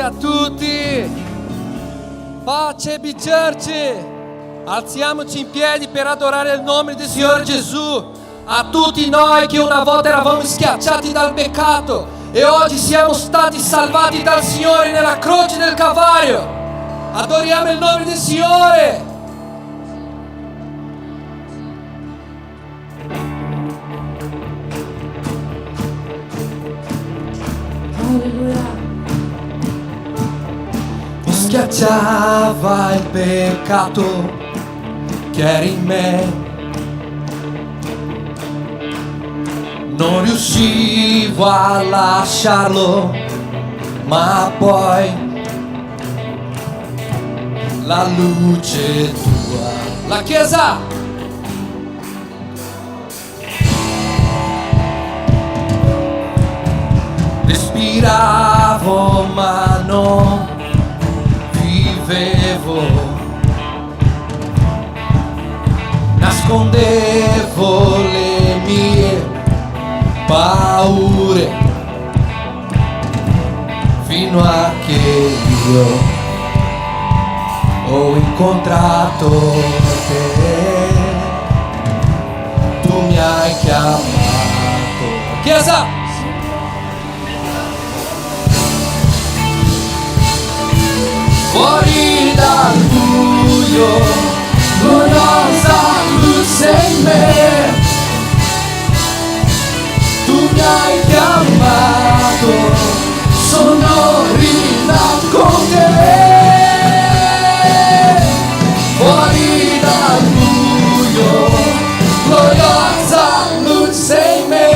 a tutti. Pace B-Church. Alziamoci in piedi per adorare il nome del Signore Gesù. A tutti noi che una volta eravamo schiacciati dal peccato e oggi siamo stati salvati dal Signore nella croce del Calvario. Adoriamo il nome del Signore. Alleluia. Mi schiacciava il peccato che era in me. Non riuscivo a lasciarlo, ma poi la luce tua, la Chiesa, respiravo ma non vivevo, nascondevo le mie paure fino a che io ho incontrato te, tu mi hai chiamato. Chiesa! Fuori dal buio, gloriosa luce in me. Tu mi hai chiamato, sono rinato con te. Fuori dal buio, gloriosa luce in me.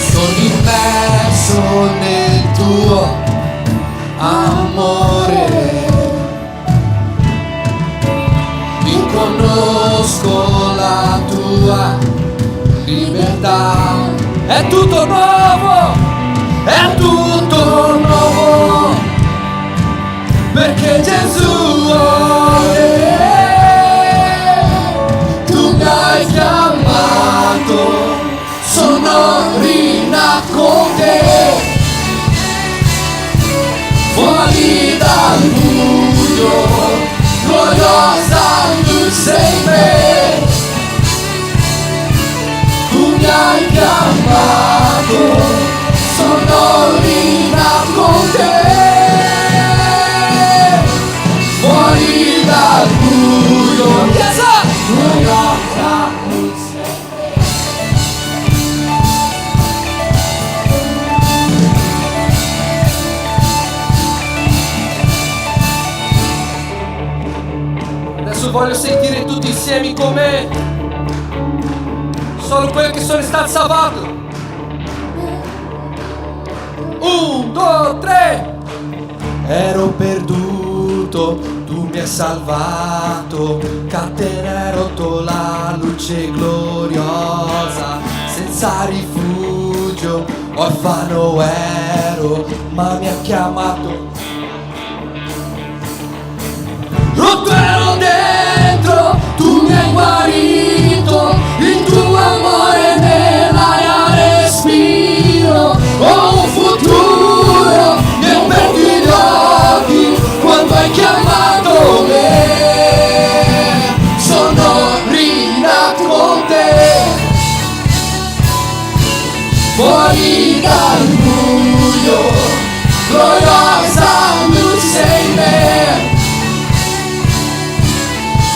Sono immerso nel tuo amore. Conosco la tua libertà. È tutto nuovo, è tutto nuovo, perché Gesù tu mi hai chiamato, sono rinato con te. Fuori dal buio, gloriosa luce in me. Tu mi hai chiamato, sono rinato con te. Fuori dal buio, Chiesa, gloriosa luce in me. Adesso voglio sentire tutti insieme con me. Solo quelli che sono stati salvati. 1, 2, 3. Ero perduto, tu mi hai salvato. Catena rotto, la luce gloriosa. Senza rifugio, orfano ero, ma mi ha chiamato. Rotto ero dentro, tu mi hai guarito, il tuo amore nell'aria respiro. Ho un futuro, mi hai aperto gli occhi quando hai chiamato me. Sono rinato con te. Fuori dal buio, gloriosa luce in me.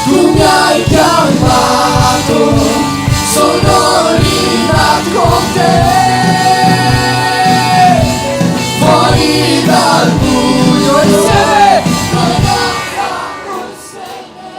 Tu mi hai chiamato, sono rinato con te. Fuori dal buio, insieme, gloriosa luce in me.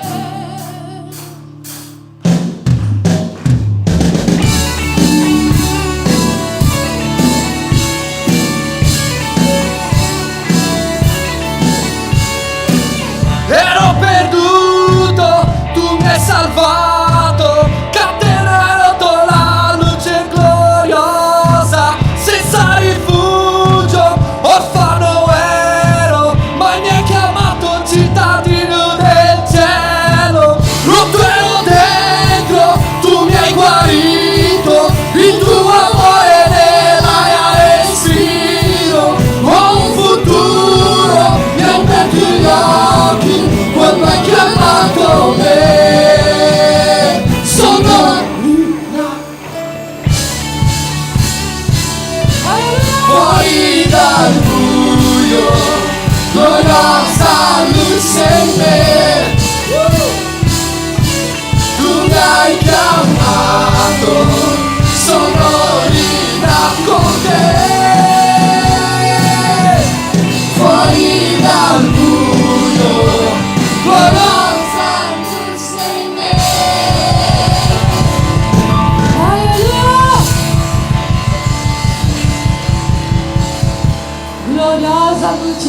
Ero perduto, tu mi hai salvato, catena rotto,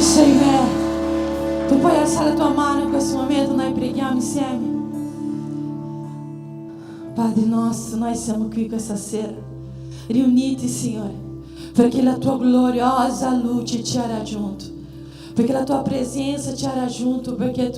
Signore. Tu puoi alzare la tua mano in questo momento, noi preghiamo insieme. Padre nostro, noi siamo qui questa sera, riuniti, Signore, perché la tua gloriosa luce ci ha raggiunto, perché la tua presenza ci ha raggiunto, perché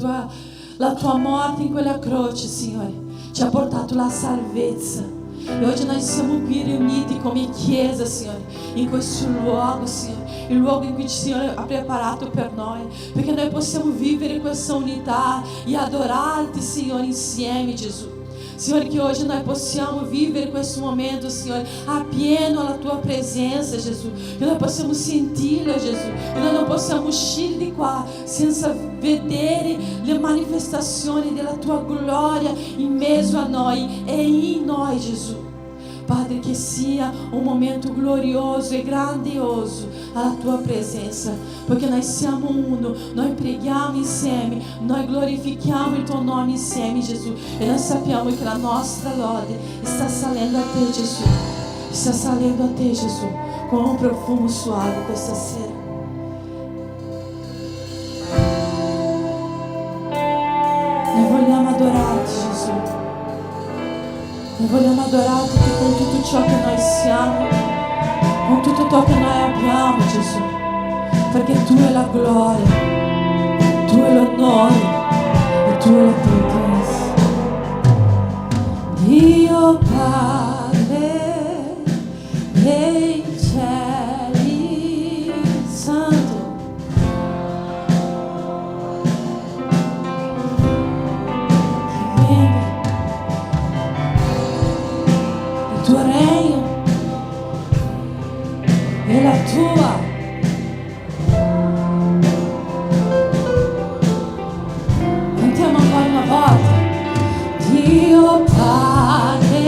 la tua morte in quella croce, Signore, ci ha portato la salvezza. E oggi noi siamo qui riuniti come Chiesa, Signore, in questo luogo, Signore, il luogo in cui il Signore ha preparato per noi, perché noi possiamo vivere questa unità e adorarti, Signore, insieme, Gesù. Signore, che hoje noi possiamo vivere questo momento, Signore, appieno alla tua presenza, Gesù. Que nós possamos senti-la, Gesù. Que nós não possiamo uscire di qua senza vedere le manifestazioni della tua gloria in mezzo a noi e in noi, Gesù. Padre, che sia un momento glorioso e grandioso alla tua presenza, perché noi siamo uno, noi preghiamo insieme, noi glorifichiamo il tuo nome insieme, Gesù, e noi sappiamo che la nostra lode sta salendo a te, Gesù, sta salendo a te, Gesù, con un profumo suave questa sera. Noi vogliamo adorarti, Gesù. Noi vogliamo adorarti con tutto ciò che noi siamo, con tutto ciò che noi abbiamo, Gesù, perché tu è la gloria, tu è l'onore e tu è la potenza. Dio Padre dei cieli santo, che venga il tuo regno e la tua cantiamo ancora una volta. Dio Padre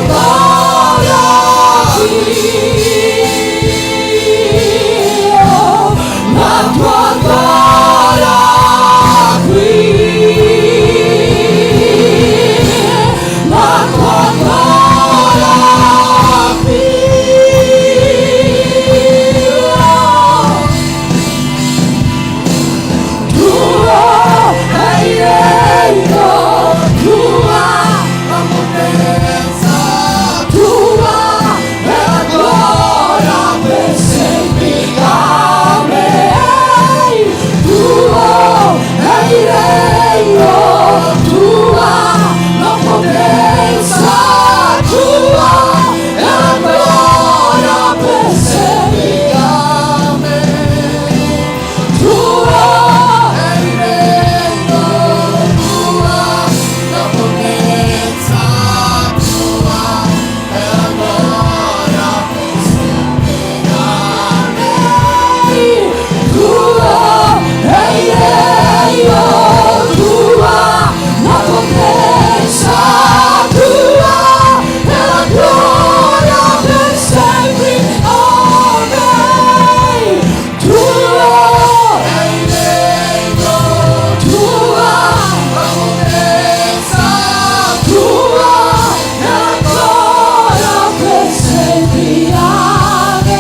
gloria qui, la tua gloria qui, la tua gloria qui. Tua è il regno, tua la potenza, tua è la gloria per sempre. Amen. Tuo è il regno, tua la potenza, tua è la gloria per sempre. Amen. Tuo è il regno, tua la potenza, tua è la gloria per sempre. Amen. Tuo è il regno, tua la potenza, tua è la gloria per sempre. Amen. Tuo è il regno, tua la potenza, tua è la gloria per sempre. Amen.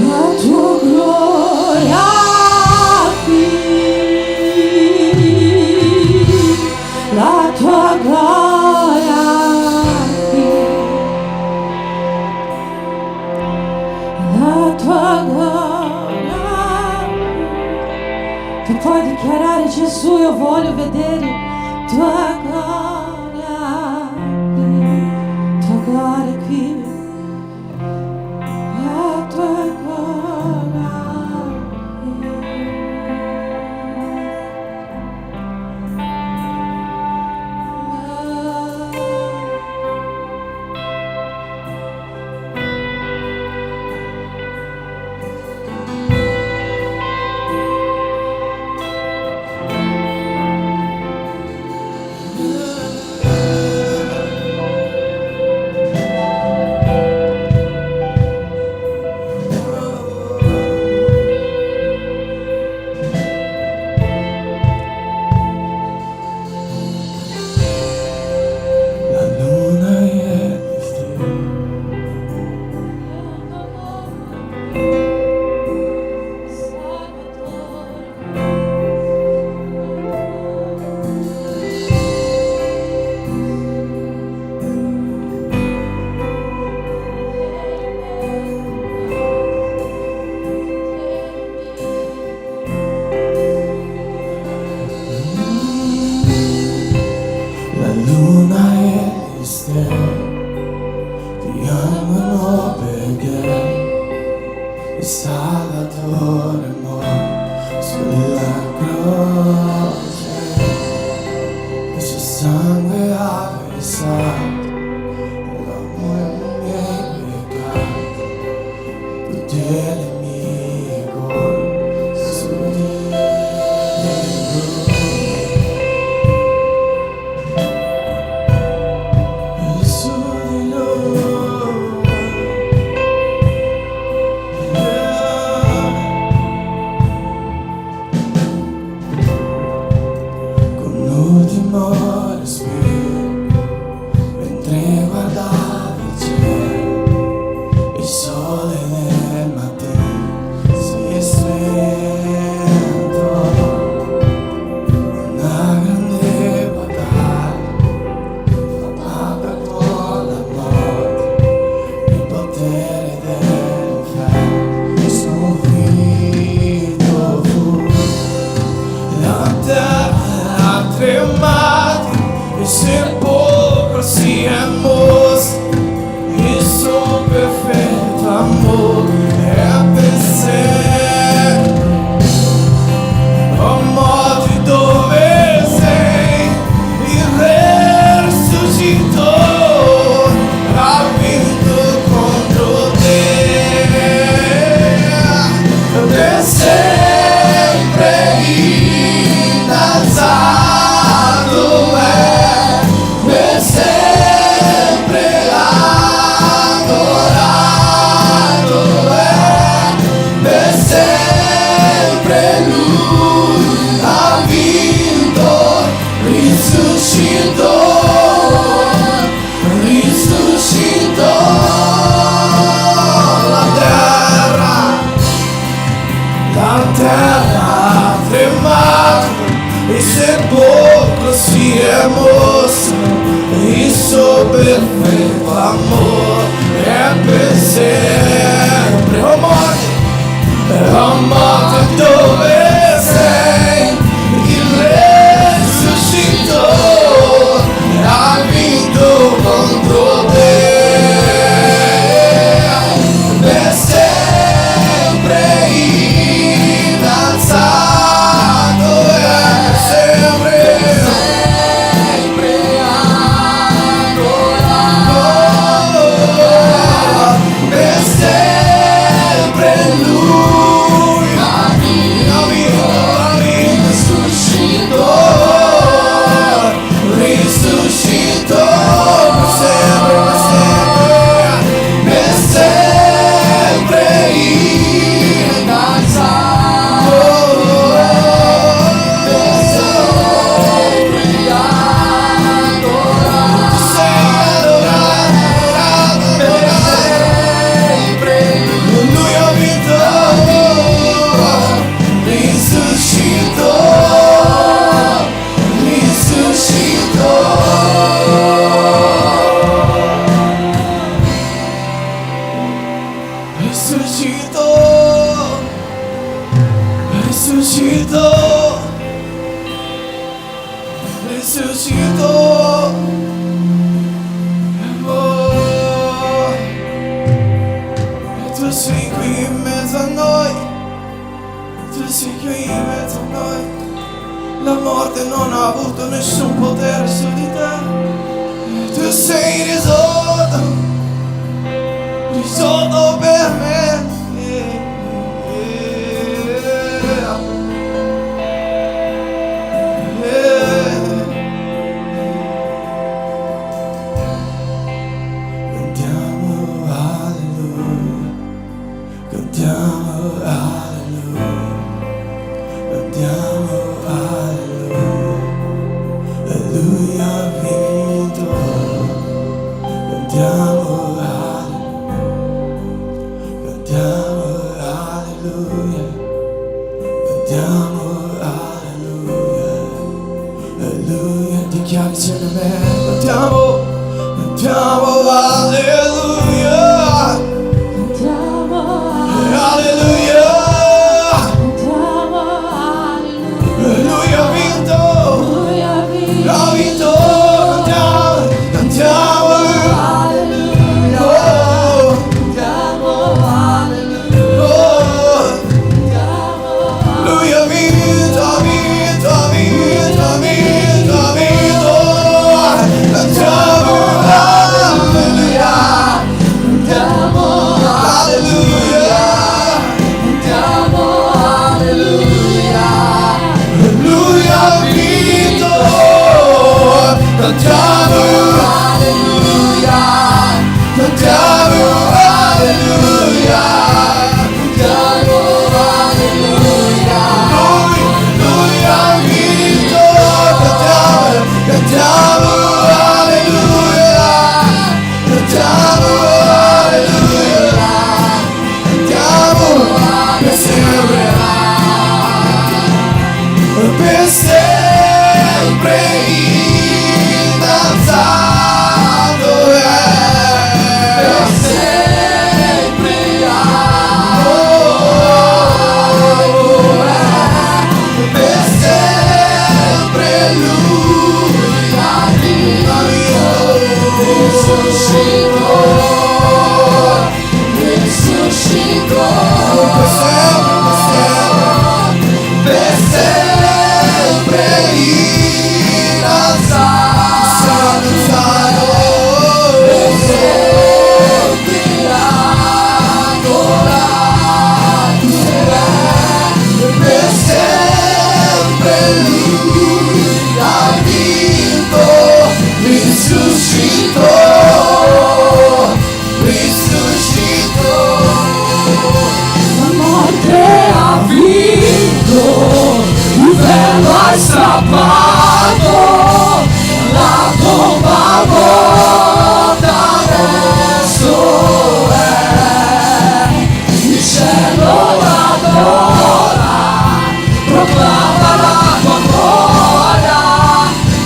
La tua gloria qui, la tua gloria qui, la tua gloria qui. Tu puoi dichiarare: Gesù, io voglio vedere tua gloria qui, la tua gloria La luna e le stelle, la luna e le stelle ti amano perché il Salvatore muore sulla croce, il suo sangue ha versato l'amore dei miei peccati, tutte le mie colpe su di lui, su di lui. Con l'ultimo respiro, mentre guardavo il cielo, il sole nel mattino si è spento. Una grande battaglia fatta con la morte, il potere dell'inferno sconfitto fu. La terra ha tremato, il sepolcro si è mosso, il suo perfetto amore è per sempre. Oh morte, dove sei? Il re risuscitò, ha vinto contro te. Per sempre innalzato risuscitò. Oh, e tu sei qui in mezzo a noi, tu sei qui in mezzo a noi. La morte non ha avuto nessun potere su di te. Tu sei risolto per me.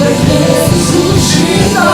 Perché suscitaste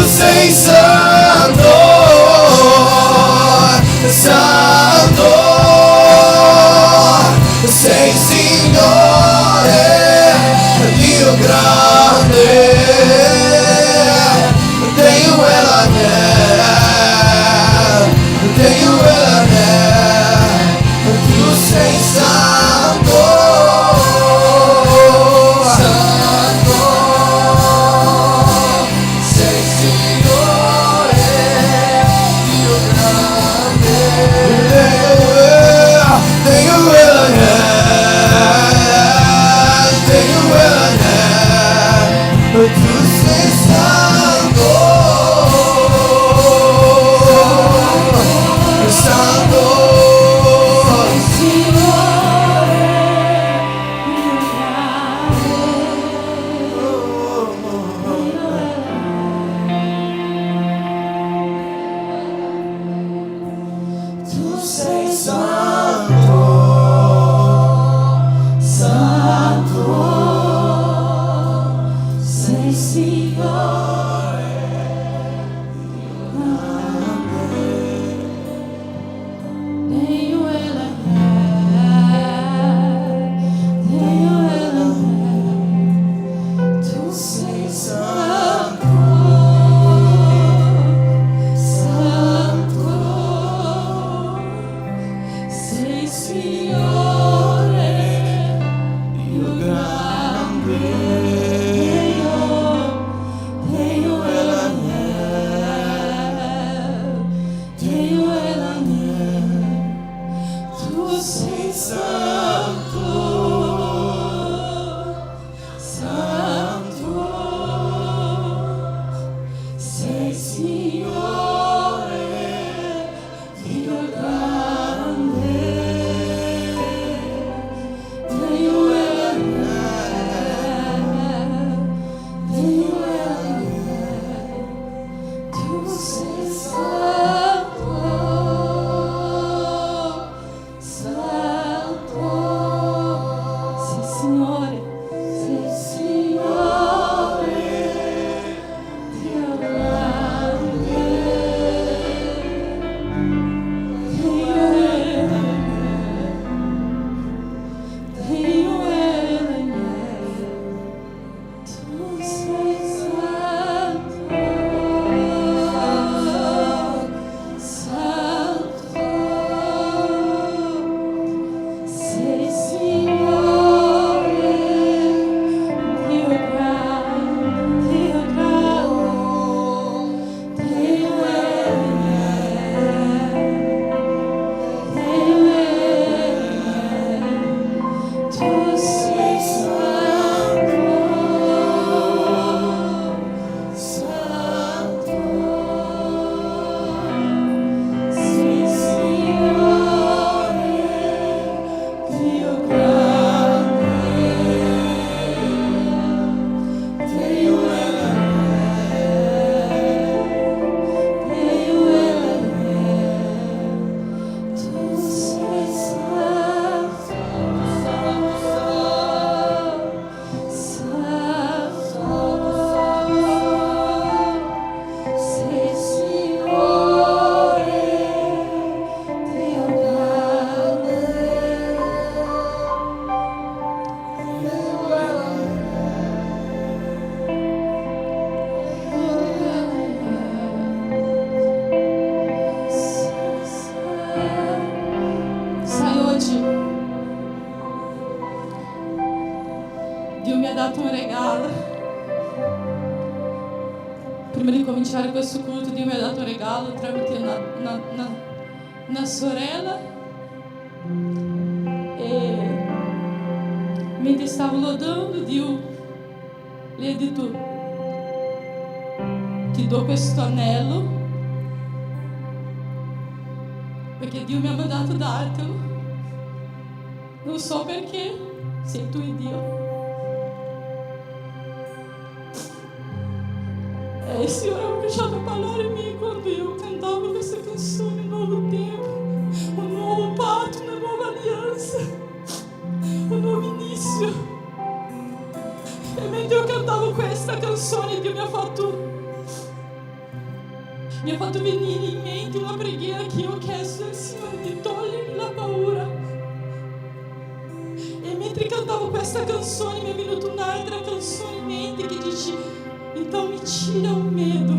sei santo, santo, sei Signore, Dio grande, Dio Elohim, Dio Elohim, tu sei santo, santo, sei Signore, Dio grande, Dio Elohim, Dio Elohim, tu sei santo, santo. Tu sei santo, santo, sei Signore, Tenho ela, tenho ela, tu sei santo, santo, sei Signore, Dio grande, tenho ela, tenho ela, tu sei santo, santo, sei Signore, Dio grande, tenho ela, tenho ela, tu sei santo, santo, sei Signore, Dio grande, tenho ela, tu sei santo, santo, sei Signore, Dio grande, tenho tu sei santo, santo, sei Signore, Dio grande, tenho ela, tu sei santo, santo, sei Signore, Dio grande, sai oggi, Dio mi ha dato un regalo. Prima di cominciare questo culto, Dio mi ha dato un regalo tramite una sorella. E mentre stavo lodando, Dio le ha detto: ti do questo anello perché Dio mi ha mandato dartelo. Non so perché, sei tu e Dio. E il Signore ha cominciato a parlare a me quando io cantavo questa canzone, un nuovo tempo, un nuovo patto, una nuova alleanza, un nuovo inizio. E mentre io cantavo questa canzone, Dio mi ha fatto mi ha fatto venire in mente una preghiera che io ho chiesto al Signore di togliermi la paura. E mentre cantavo questa canzone mi è venuta un'altra canzone in mente che dice: então me tira o medo,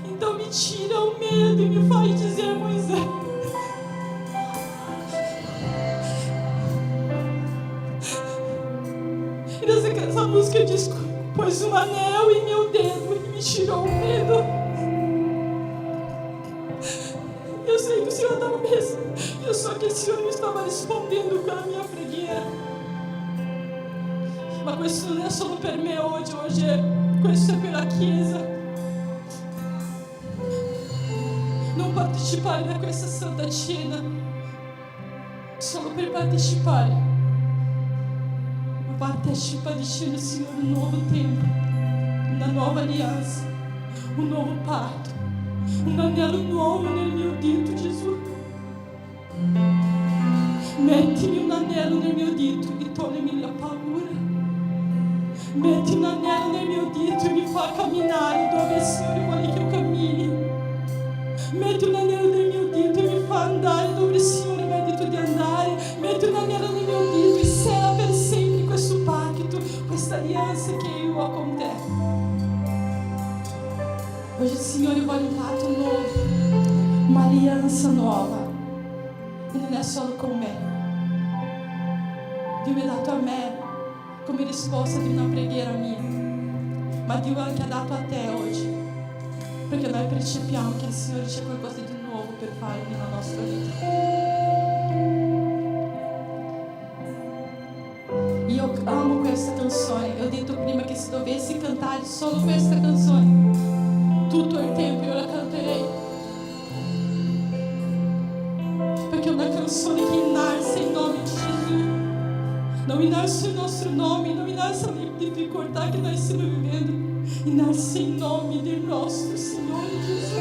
então me tira o medo e me faz dizer, Moisés, e essa música diz: pôs um anel em meu dedo e me tirou o medo. Eu sei que o Senhor estava me respondendo, eu só que o Senhor não estava respondendo com a minha preghiera. Ma questo non è solo per me oggi, questo è per la Chiesa. Non partecipare a questa Santa Cena solo per partecipare, ma partecipa dicendo: Signore, un nuovo tempo, una nuova alleanza, un nuovo patto, un anello nuovo nel mio dito, Gesù. Mettimi un anello nel mio dito e toglimi la paura. Metti un anello nel mio dito e mi fa camminare dove il Signore vuole che io cammini. Metti un anello nel mio dito e mi fa andare dove il Signore mi ha detto di andare. Metti un anello nel mio dito e sella per sempre questo patto, questa alleanza che io ho con te. Hoje il Signore vuole un patto nuovo, uma aliança nova. E non è solo con me. Dio mi ha dato a me come risposta di una preghiera mia, ma Dio anche ha dato a te oggi, perché noi percepiamo che il Signore c'è qualcosa di nuovo per fare nella nostra vita. Io amo questa canzone. Eu detto prima che se dovessi cantare solo questa canzone tutto il tempo io la canterei, perché è una canzone che innalza il nome di Gesù. Não innalça o nosso nome, não innalça a difficoltà che noi stiamo vivendo, innalça il nome del nostro Signore Gesù.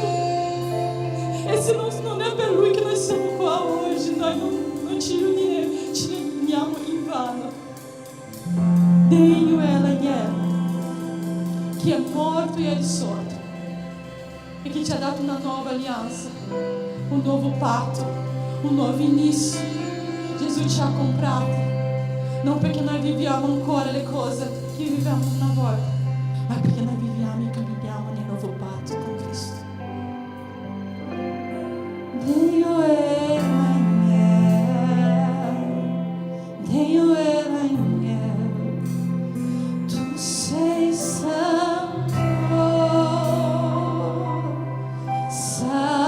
E se non è per Lui che noi siamo qua oggi, noi non ci riuniamo in vano. Degno è l'agnello che è morto e è risorto e che ci ha dato una nuova alleanza, un nuovo patto, un nuovo inizio. Gesù ci ha comprato. Non perché noi viviamo ancora le cose che vivevamo una volta, ma perché noi viviamo e camminiamo nel nuovo patto con Cristo. Dio è l'agnello, Dio è l'agnello, tu sei santo, santo.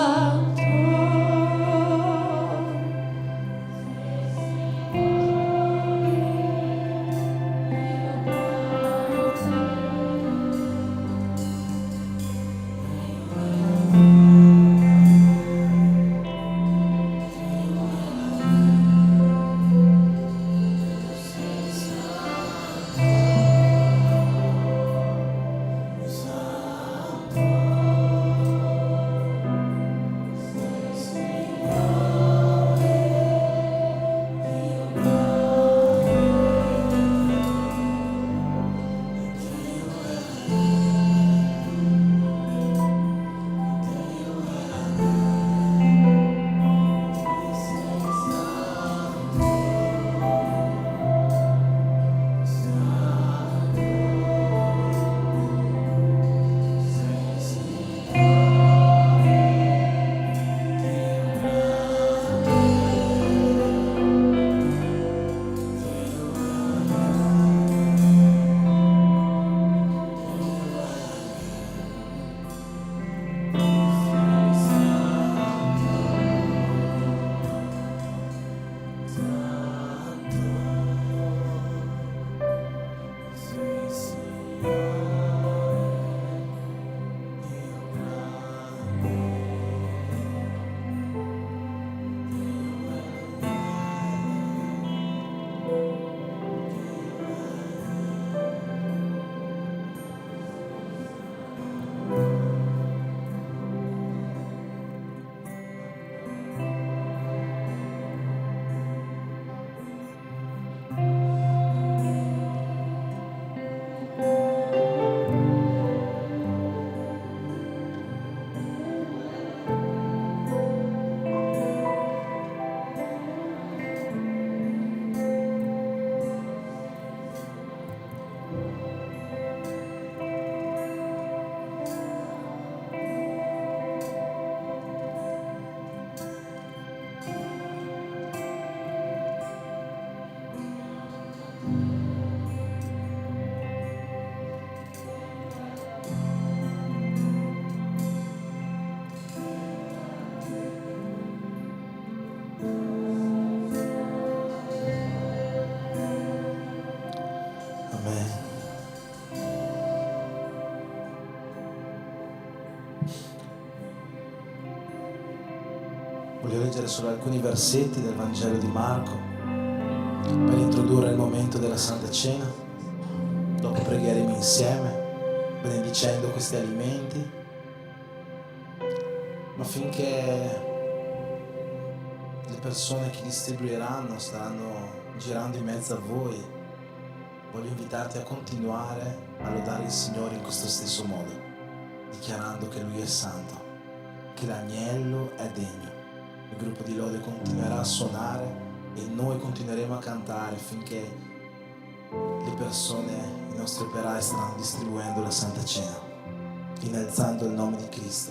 Voglio leggere solo alcuni versetti del Vangelo di Marco per introdurre il momento della Santa Cena. Dopo pregheremo insieme, benedicendo questi alimenti. Ma finché le persone che distribuiranno staranno girando in mezzo a voi, voglio invitarti a continuare a lodare il Signore in questo stesso modo, dichiarando che Lui è santo, che l'agnello è degno. Il gruppo di lode continuerà a suonare e noi continueremo a cantare finché le persone, i nostri operai staranno distribuendo la Santa Cena, innalzando il nome di Cristo.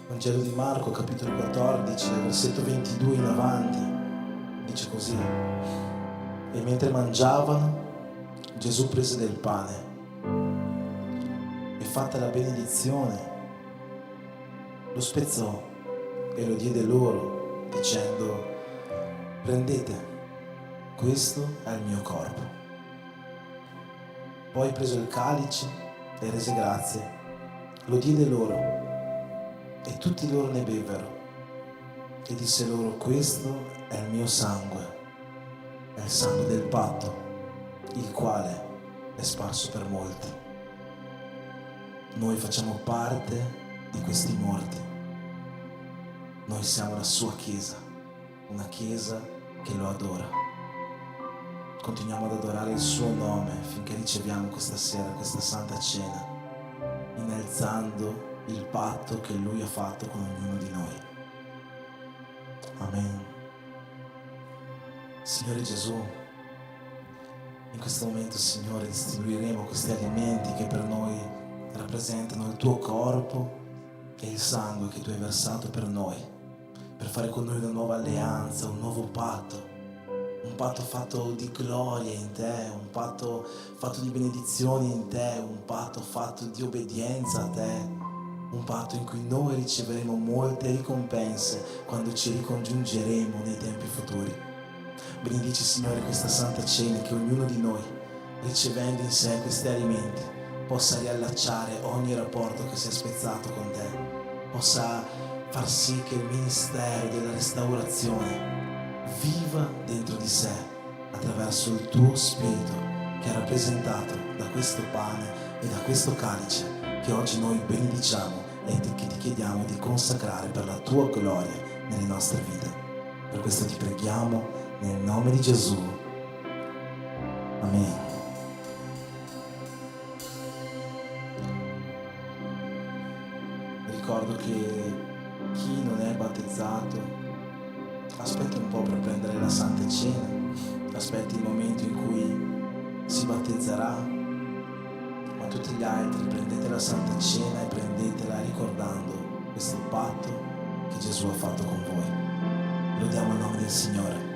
Vangelo di Marco, capitolo 14, dal versetto 22 in avanti, dice così: e mentre mangiavano, Gesù prese del pane e, fatta la benedizione, lo spezzò e lo diede loro, dicendo: prendete, questo è il mio corpo. Poi preso il calice e rese grazie, lo diede loro, e tutti loro ne bevvero, e disse loro: questo è il mio sangue, è il sangue del patto, il quale è sparso per molti. Noi facciamo parte di questi morti. Noi siamo la sua Chiesa, una Chiesa che lo adora. Continuiamo ad adorare il suo nome finché riceviamo questa sera questa Santa Cena, innalzando il patto che Lui ha fatto con ognuno di noi. Amen. Signore Gesù, in questo momento, Signore, distribuiremo questi alimenti che per noi rappresentano il tuo corpo e il sangue che tu hai versato per noi, per fare con noi una nuova alleanza, un nuovo patto, un patto fatto di gloria in te, un patto fatto di benedizioni in te, un patto fatto di obbedienza a te, un patto in cui noi riceveremo molte ricompense quando ci ricongiungeremo nei tempi futuri. Benedici, Signore, questa Santa Cena, che ognuno di noi, ricevendo in sé questi alimenti, possa riallacciare ogni rapporto che si è spezzato con te, possa far sì che il ministero della restaurazione viva dentro di sé attraverso il tuo Spirito, che è rappresentato da questo pane e da questo calice che oggi noi benediciamo e che ti chiediamo di consacrare per la tua gloria nelle nostre vite. Per questo ti preghiamo nel nome di Gesù. Amen. Ricordo che chi non è battezzato aspetti un po' per prendere la Santa Cena, aspetti il momento in cui si battezzerà, ma tutti gli altri prendete la Santa Cena e prendetela ricordando questo patto che Gesù ha fatto con voi. Lodiamo il nome del Signore.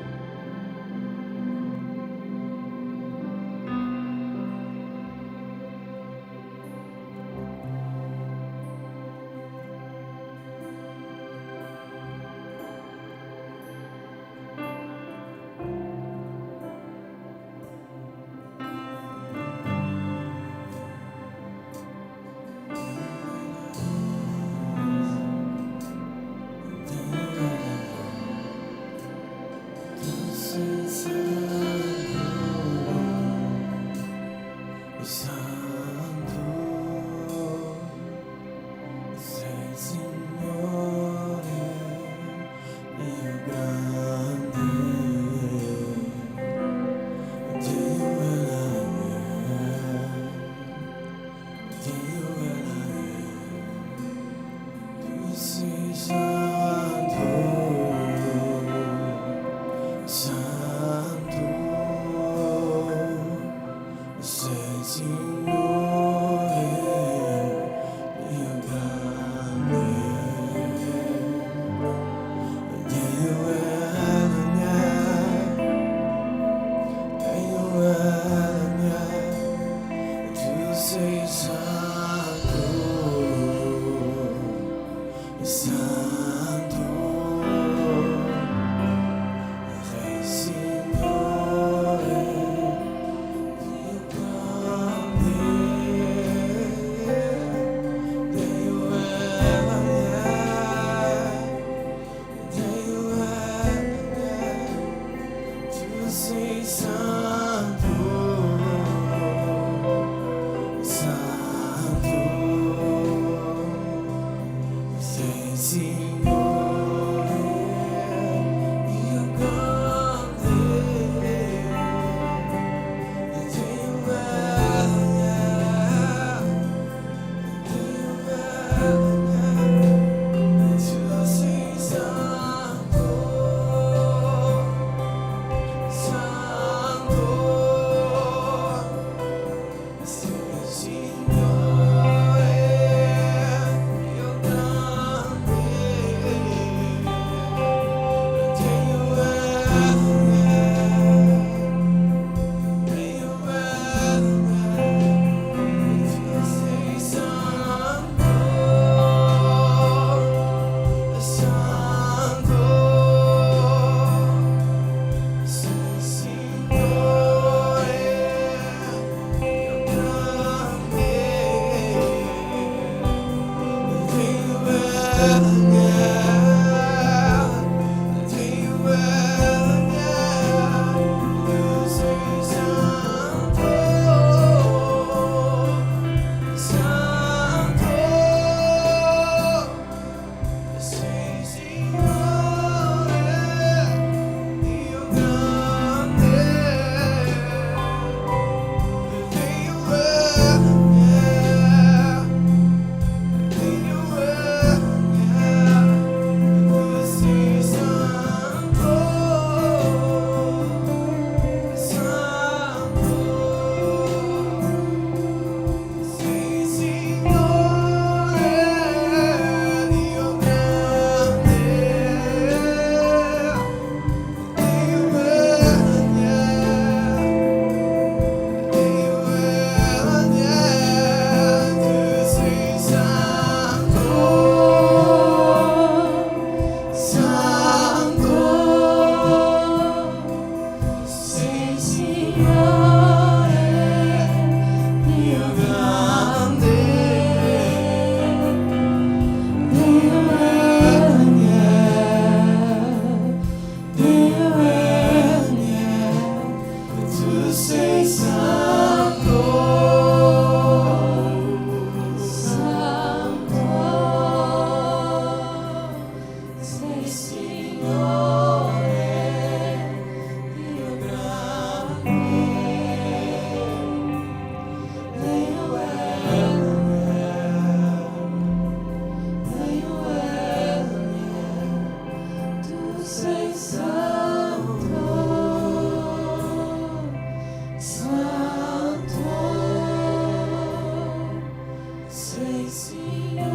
sei Signore,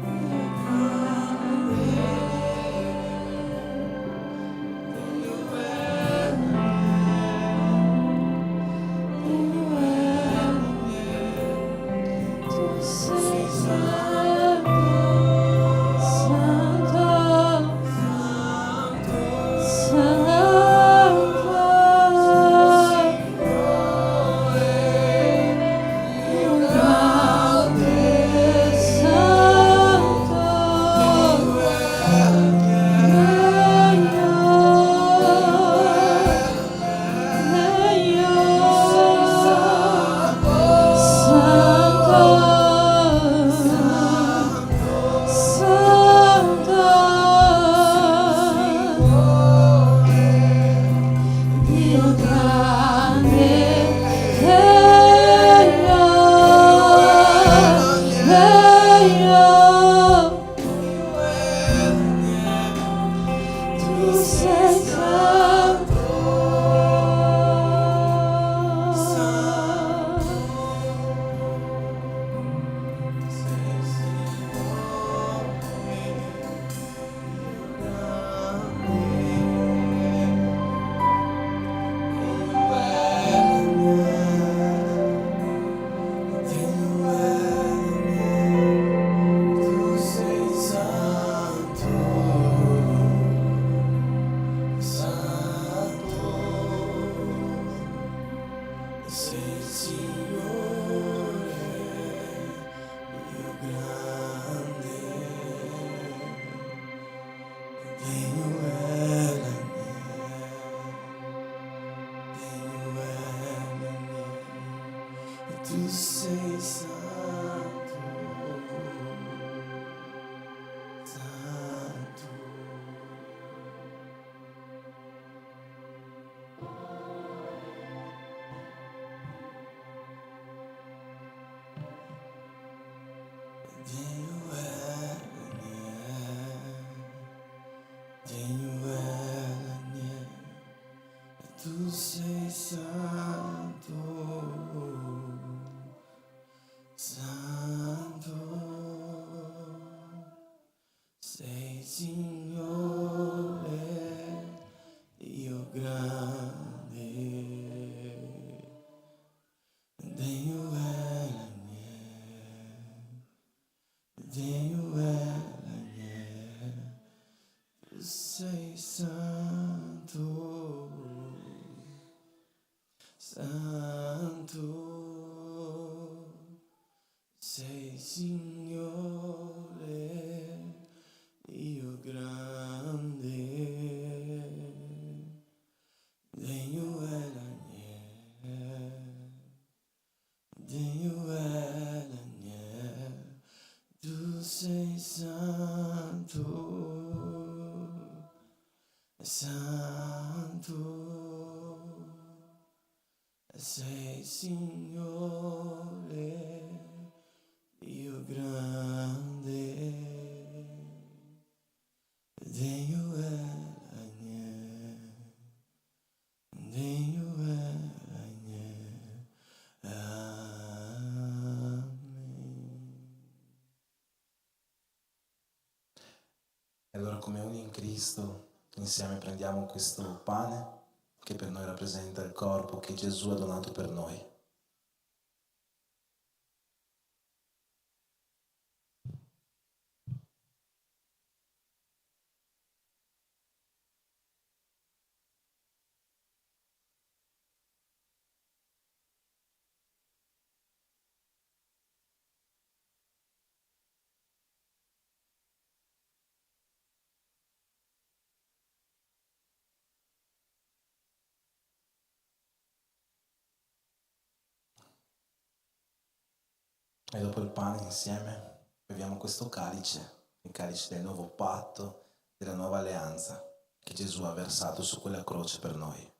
mio grande, Dio tu sei santo, santo, Dio grande, tu sei santo. Sei Signore, Dio grande, degno è e tu sei santo, santo. Tu sei santo, santo, sei Signore, Dio grande, degno è l'agnello, tu sei santo, santo, sei Signore, Dio grande, degno è l'agnello, tu sei santo, santo, sei Signore, Dio grande, degno è l'agnello, amen. E allora come uni in Cristo, insieme prendiamo questo pane che per noi rappresenta il corpo che Gesù ha donato per noi. E dopo il pane insieme beviamo questo calice, il calice del nuovo patto, della nuova alleanza che Gesù ha versato su quella croce per noi.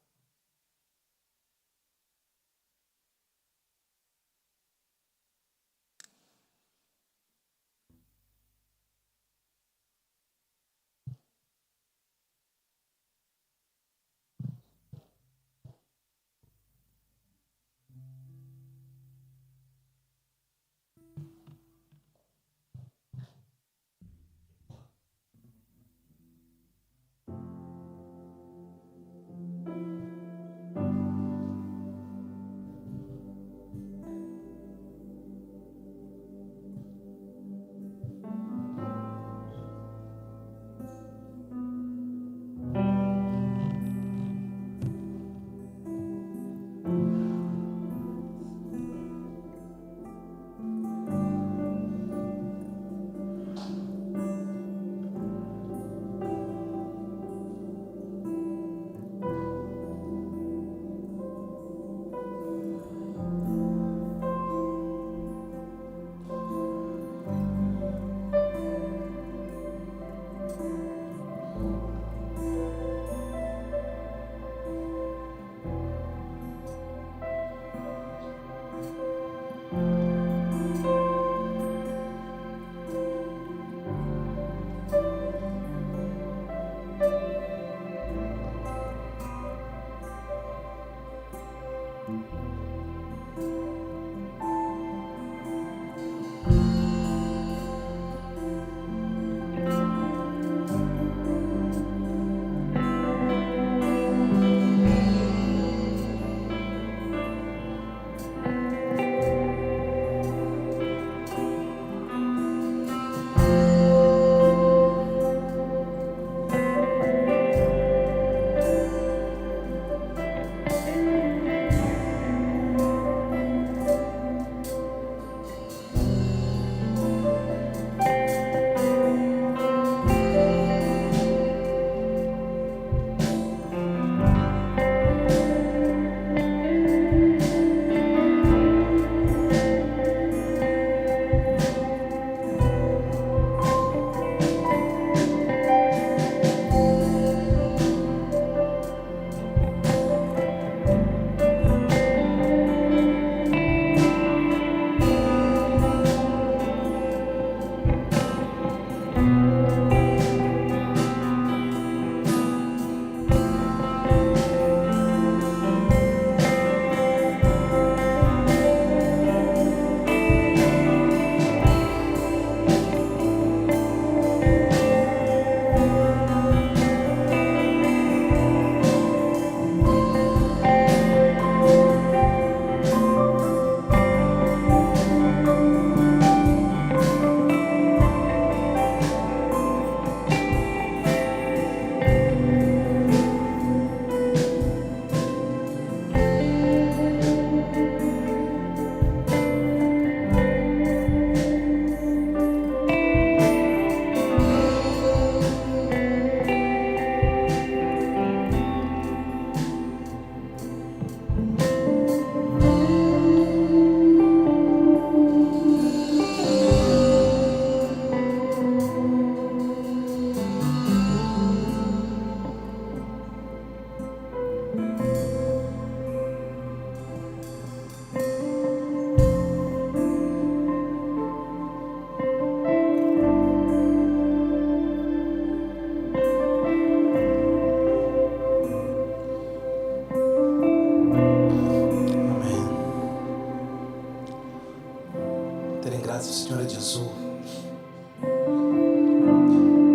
Ti ringrazio, Signore Gesù,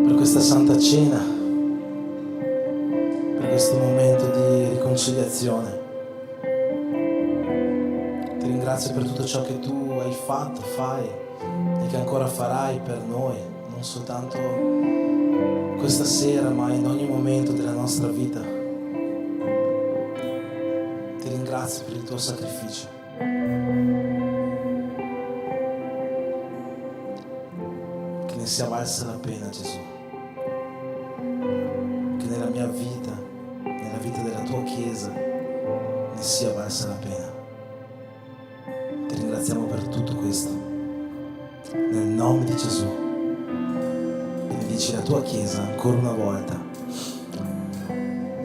per questa Santa Cena, per questo momento di riconciliazione. Ti ringrazio per tutto ciò che tu hai fatto, fai e che ancora farai per noi, non soltanto questa sera, ma in ogni momento della nostra vita. Ti ringrazio per il tuo sacrificio. Che ne sia valsa la pena, Gesù. Che nella mia vita, nella vita della tua Chiesa, ne sia valsa la pena. Ti ringraziamo per tutto questo. Nel nome di Gesù. Benedici la tua Chiesa ancora una volta.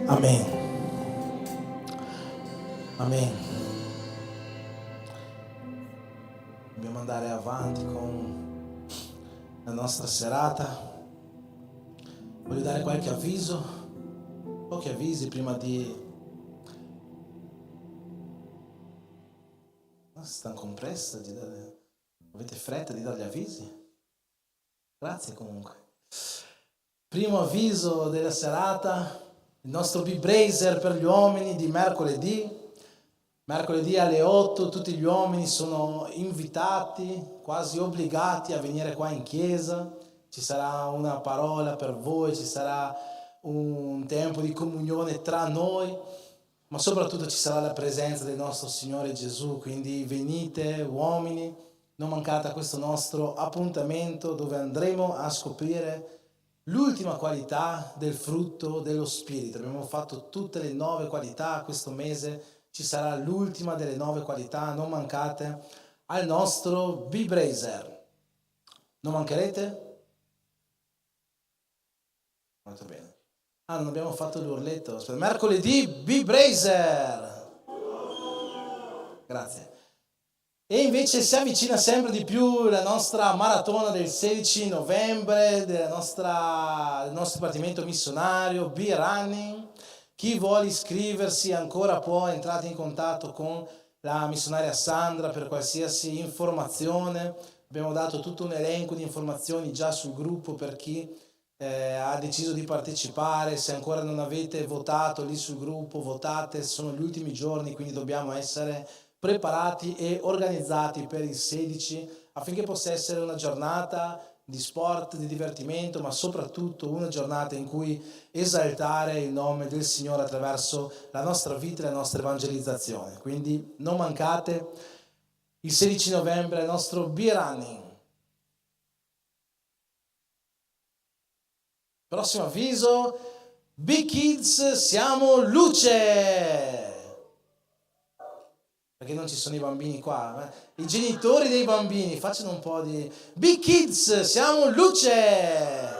Amen. Amen. Dobbiamo andare avanti con la nostra serata. Voglio dare qualche avviso, pochi avvisi prima di... Stanno con pressa di dare... Avete fretta di dare gli avvisi? Grazie comunque. Primo avviso della serata, il nostro B-Brazer per gli uomini di mercoledì. Mercoledì alle 8 tutti gli uomini sono invitati, quasi obbligati a venire qua in chiesa. Ci sarà una parola per voi, ci sarà un tempo di comunione tra noi, ma soprattutto ci sarà la presenza del nostro Signore Gesù. Quindi venite uomini, non mancate a questo nostro appuntamento dove andremo a scoprire l'ultima qualità del frutto dello Spirito. Abbiamo fatto tutte le 9 qualità questo mese. Ci sarà l'ultima delle 9 qualità, non mancate al nostro B-Brazer. Non mancherete? Molto bene. Non abbiamo fatto l'urletto. Aspetta. Mercoledì B-Brazer. Grazie. E invece si avvicina sempre di più la nostra maratona del 16 novembre, del nostro dipartimento missionario B-Running. Chi vuole iscriversi ancora può entrare in contatto con la missionaria Sandra per qualsiasi informazione. Abbiamo dato tutto un elenco di informazioni già sul gruppo per chi ha deciso di partecipare. Se ancora non avete votato lì sul gruppo, votate, sono gli ultimi giorni, quindi dobbiamo essere preparati e organizzati per il 16 affinché possa essere una giornata di sport, di divertimento, ma soprattutto una giornata in cui esaltare il nome del Signore attraverso la nostra vita e la nostra evangelizzazione. Quindi non mancate il 16 novembre al nostro B-Running. Prossimo avviso, B-Kids siamo luce! Perché non ci sono i bambini qua? I genitori dei bambini, facciano un po' di... B-Kids, siamo luce!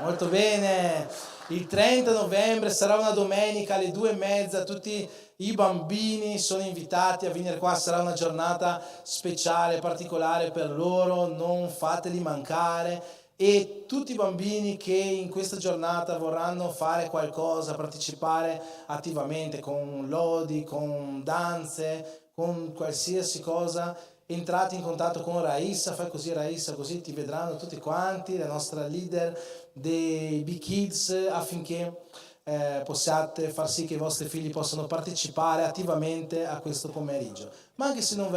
Molto bene. Il 30 novembre sarà una domenica alle 2:30, tutti i bambini sono invitati a venire qua, sarà una giornata speciale, particolare per loro, non fateli mancare. E tutti i bambini che in questa giornata vorranno fare qualcosa, partecipare attivamente con lodi, con danze, con qualsiasi cosa, entrate in contatto con Raissa, fai così Raissa, così ti vedranno tutti quanti, la nostra leader dei B-Kids, affinché possiate far sì che i vostri figli possano partecipare attivamente a questo pomeriggio. Ma anche se non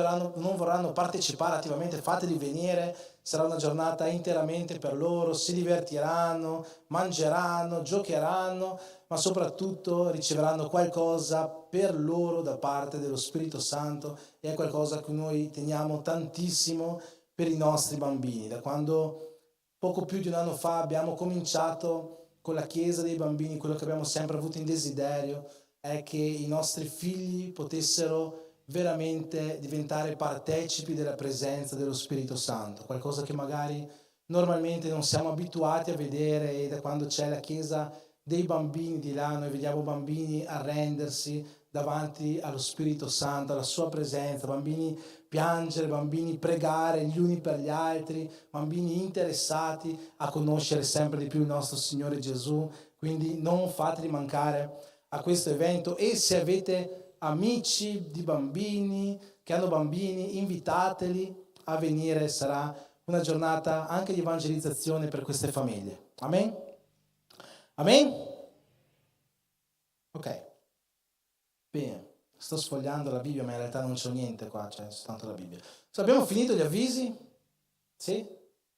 vorranno partecipare attivamente, fateli venire, sarà una giornata interamente per loro, si divertiranno, mangeranno, giocheranno, ma soprattutto riceveranno qualcosa per loro da parte dello Spirito Santo, e è qualcosa che noi teniamo tantissimo per i nostri bambini. Da quando poco più di un anno fa abbiamo cominciato con la Chiesa dei bambini, quello che abbiamo sempre avuto in desiderio è che i nostri figli potessero veramente diventare partecipi della presenza dello Spirito Santo, qualcosa che magari normalmente non siamo abituati a vedere, e da quando c'è la Chiesa dei bambini di là noi vediamo bambini arrendersi davanti allo Spirito Santo, alla sua presenza, bambini piangere, bambini pregare gli uni per gli altri, bambini interessati a conoscere sempre di più il nostro Signore Gesù. Quindi non fateli mancare a questo evento, e se avete amici di bambini che hanno bambini, invitateli a venire sarà una giornata anche di evangelizzazione per queste famiglie. Amen? Amen? Ok. Bene. Sto sfogliando la Bibbia, ma in realtà non c'è niente qua, c'è soltanto la Bibbia. Abbiamo finito gli avvisi? Sì?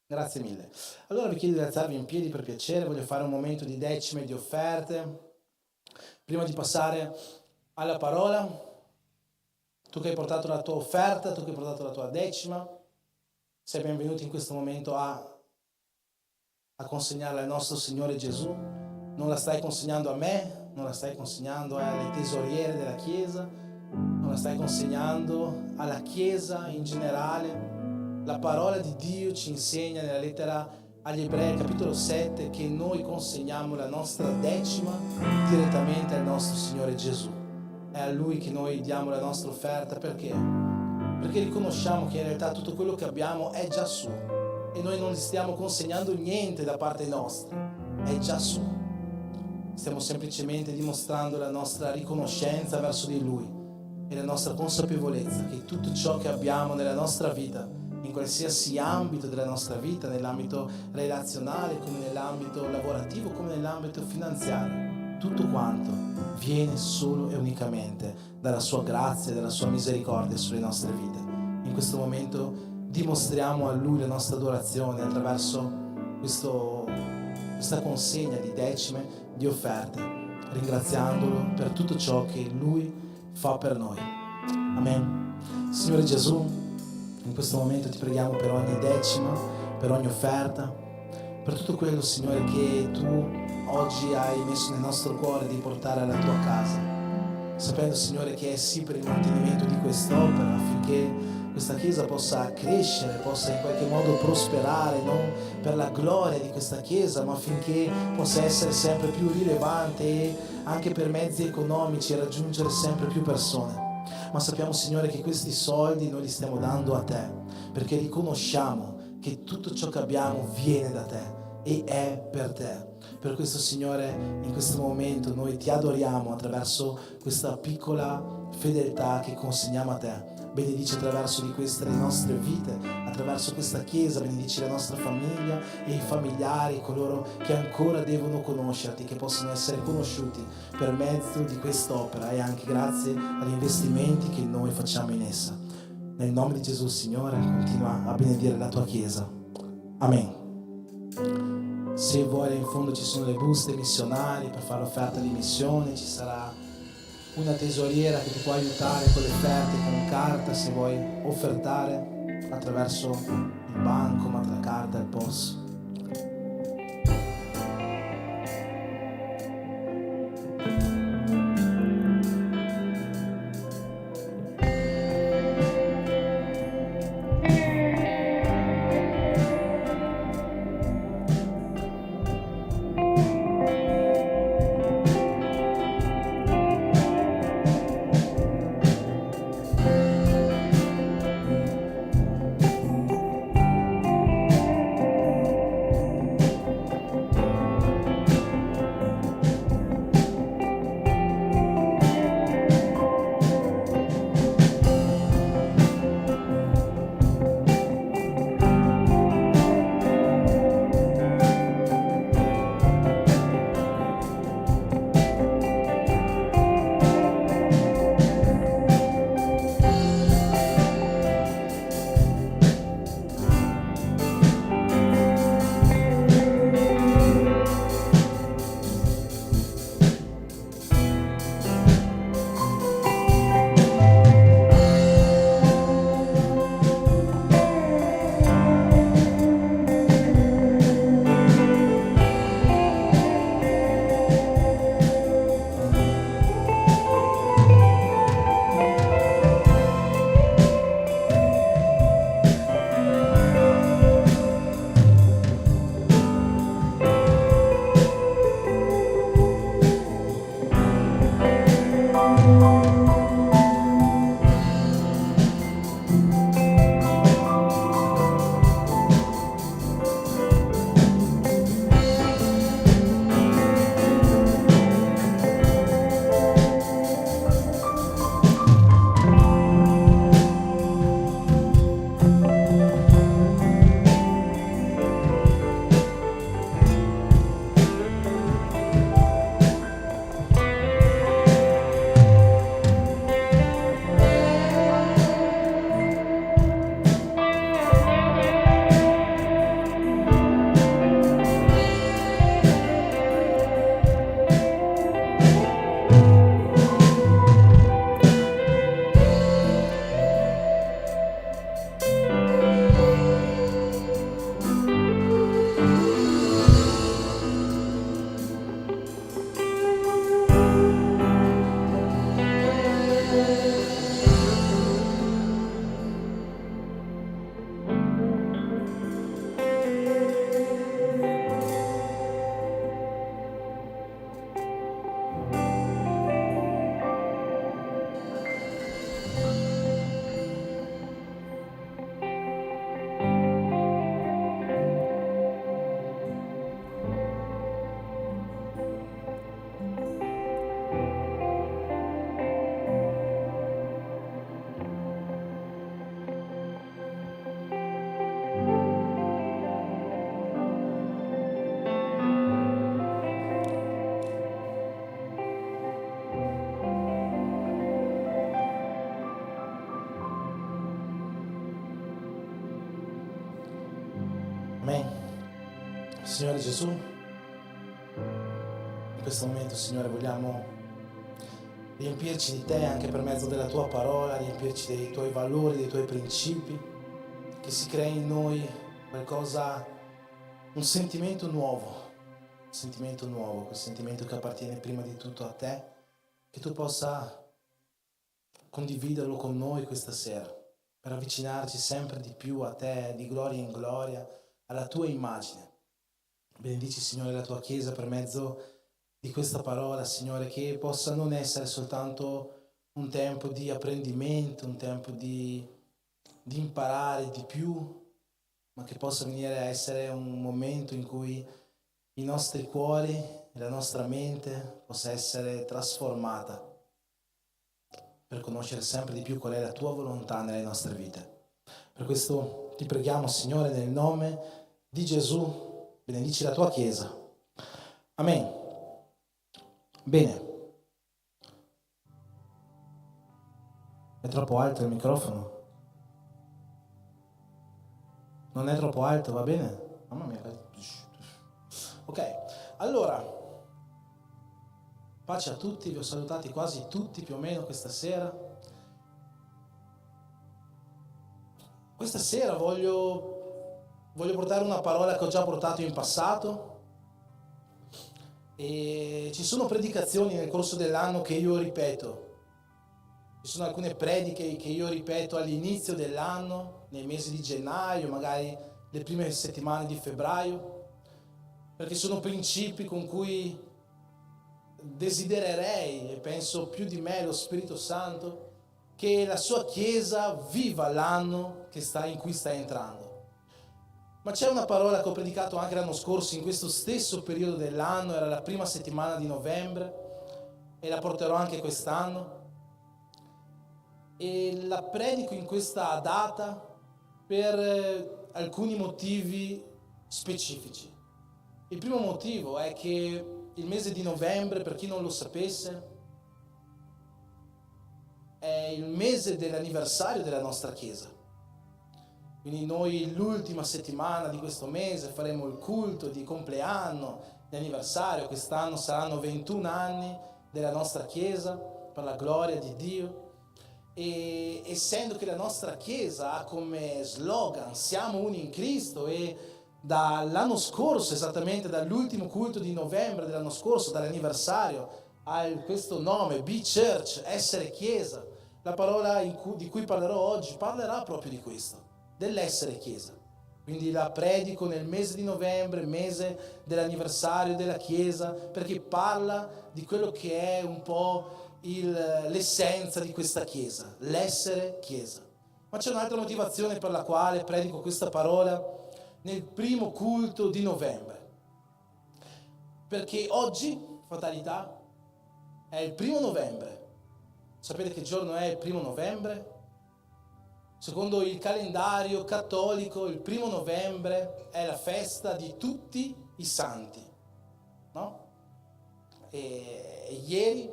Grazie mille. Allora vi chiedo di alzarvi in piedi per piacere, voglio fare un momento di decime e di offerte. Prima di passare alla parola, tu che hai portato la tua offerta, tu che hai portato la tua decima, sei benvenuto in questo momento a consegnarla al nostro Signore Gesù. Non la stai consegnando a me, non la stai consegnando alle tesoriere della Chiesa, non la stai consegnando alla Chiesa in generale. La parola di Dio ci insegna nella lettera agli Ebrei, capitolo 7, che noi consegniamo la nostra decima direttamente al nostro Signore Gesù. È a Lui che noi diamo la nostra offerta. Perché? Perché riconosciamo che in realtà tutto quello che abbiamo è già suo e noi non gli stiamo consegnando niente da parte nostra, è già suo. Stiamo semplicemente dimostrando la nostra riconoscenza verso di Lui e la nostra consapevolezza che tutto ciò che abbiamo nella nostra vita, in qualsiasi ambito della nostra vita, nell'ambito relazionale, come nell'ambito lavorativo, come nell'ambito finanziario, tutto quanto viene solo e unicamente dalla sua grazia e dalla sua misericordia sulle nostre vite. In questo momento dimostriamo a Lui la nostra adorazione attraverso questa consegna di decime, di offerte, ringraziandolo per tutto ciò che Lui fa per noi. Amen. Signore Gesù, in questo momento ti preghiamo per ogni decima, per ogni offerta, per tutto quello, Signore, che Tu oggi hai messo nel nostro cuore di portare alla Tua casa, sapendo, Signore, che è sì per il mantenimento di quest'opera, affinché questa Chiesa possa crescere, possa in qualche modo prosperare, non per la gloria di questa Chiesa, ma affinché possa essere sempre più rilevante e anche per mezzi economici raggiungere sempre più persone. Ma sappiamo, Signore, che questi soldi noi li stiamo dando a Te, perché riconosciamo che tutto ciò che abbiamo viene da Te e è per Te. Per questo, Signore, in questo momento noi Ti adoriamo attraverso questa piccola fedeltà che consegniamo a Te. Benedici attraverso di queste le nostre vite, attraverso questa Chiesa, benedici la nostra famiglia e i familiari, coloro che ancora devono conoscerti, che possono essere conosciuti per mezzo di quest'opera e anche grazie agli investimenti che noi facciamo in essa. Nel nome di Gesù, Signore, continua a benedire la Tua Chiesa. Amen. Se vuoi, in fondo ci sono le buste missionarie per fare l'offerta di missione, ci sarà una tesoriera che ti può aiutare con le offerte, con carta, se vuoi offertare attraverso il bancomat, la carta, il POS. Amen. Signore Gesù, in questo momento, Signore, vogliamo riempirci di Te anche per mezzo della Tua parola, riempirci dei Tuoi valori, dei Tuoi principi, che si crei in noi qualcosa, un sentimento nuovo, quel sentimento che appartiene prima di tutto a Te, che Tu possa condividerlo con noi questa sera, per avvicinarci sempre di più a Te, di gloria in gloria, alla Tua immagine. Benedici, Signore, la Tua Chiesa per mezzo di questa parola, Signore, che possa non essere soltanto un tempo di apprendimento, un tempo di imparare di più, ma che possa venire a essere un momento in cui i nostri cuori e la nostra mente possa essere trasformata per conoscere sempre di più qual è la Tua volontà nelle nostre vite. Per questo ti preghiamo, Signore, nel nome di Gesù, benedici la Tua Chiesa. Amen. Bene. È troppo alto il microfono? Non è troppo alto, va bene? Mamma mia. Ok, allora, pace a tutti, vi ho salutati quasi tutti più o meno questa sera. Questa sera voglio portare una parola che ho già portato in passato, e ci sono predicazioni nel corso dell'anno che io ripeto. Ci sono alcune prediche che io ripeto all'inizio dell'anno, nei mesi di gennaio, magari le prime settimane di febbraio, perché sono principi con cui desidererei, e penso più di me lo Spirito Santo, che la sua Chiesa viva l'anno in cui sta entrando. Ma c'è una parola che ho predicato anche l'anno scorso, in questo stesso periodo dell'anno, era la prima settimana di novembre, e la porterò anche quest'anno. E la predico in questa data per alcuni motivi specifici. Il primo motivo è che il mese di novembre, per chi non lo sapesse, è il mese dell'anniversario della nostra Chiesa. Quindi noi l'ultima settimana di questo mese faremo il culto di compleanno, di anniversario. Quest'anno saranno 21 anni della nostra Chiesa, per la gloria di Dio. E essendo che la nostra Chiesa ha come slogan "Siamo uni in Cristo", e dall'anno scorso, esattamente dall'ultimo culto di novembre dell'anno scorso, dall'anniversario, ha questo nome, Be Church, essere Chiesa. La parola di cui parlerò oggi parlerà proprio di questo, dell'essere Chiesa. Quindi la predico nel mese di novembre, mese dell'anniversario della Chiesa, perché parla di quello che è un po' l'essenza di questa Chiesa, l'essere Chiesa. Ma c'è un'altra motivazione per la quale predico questa parola nel primo culto di novembre, perché oggi, fatalità, è il 1° novembre. Sapete che giorno è il 1° novembre? Secondo il calendario cattolico, il 1° novembre è la festa di tutti i santi, no? E ieri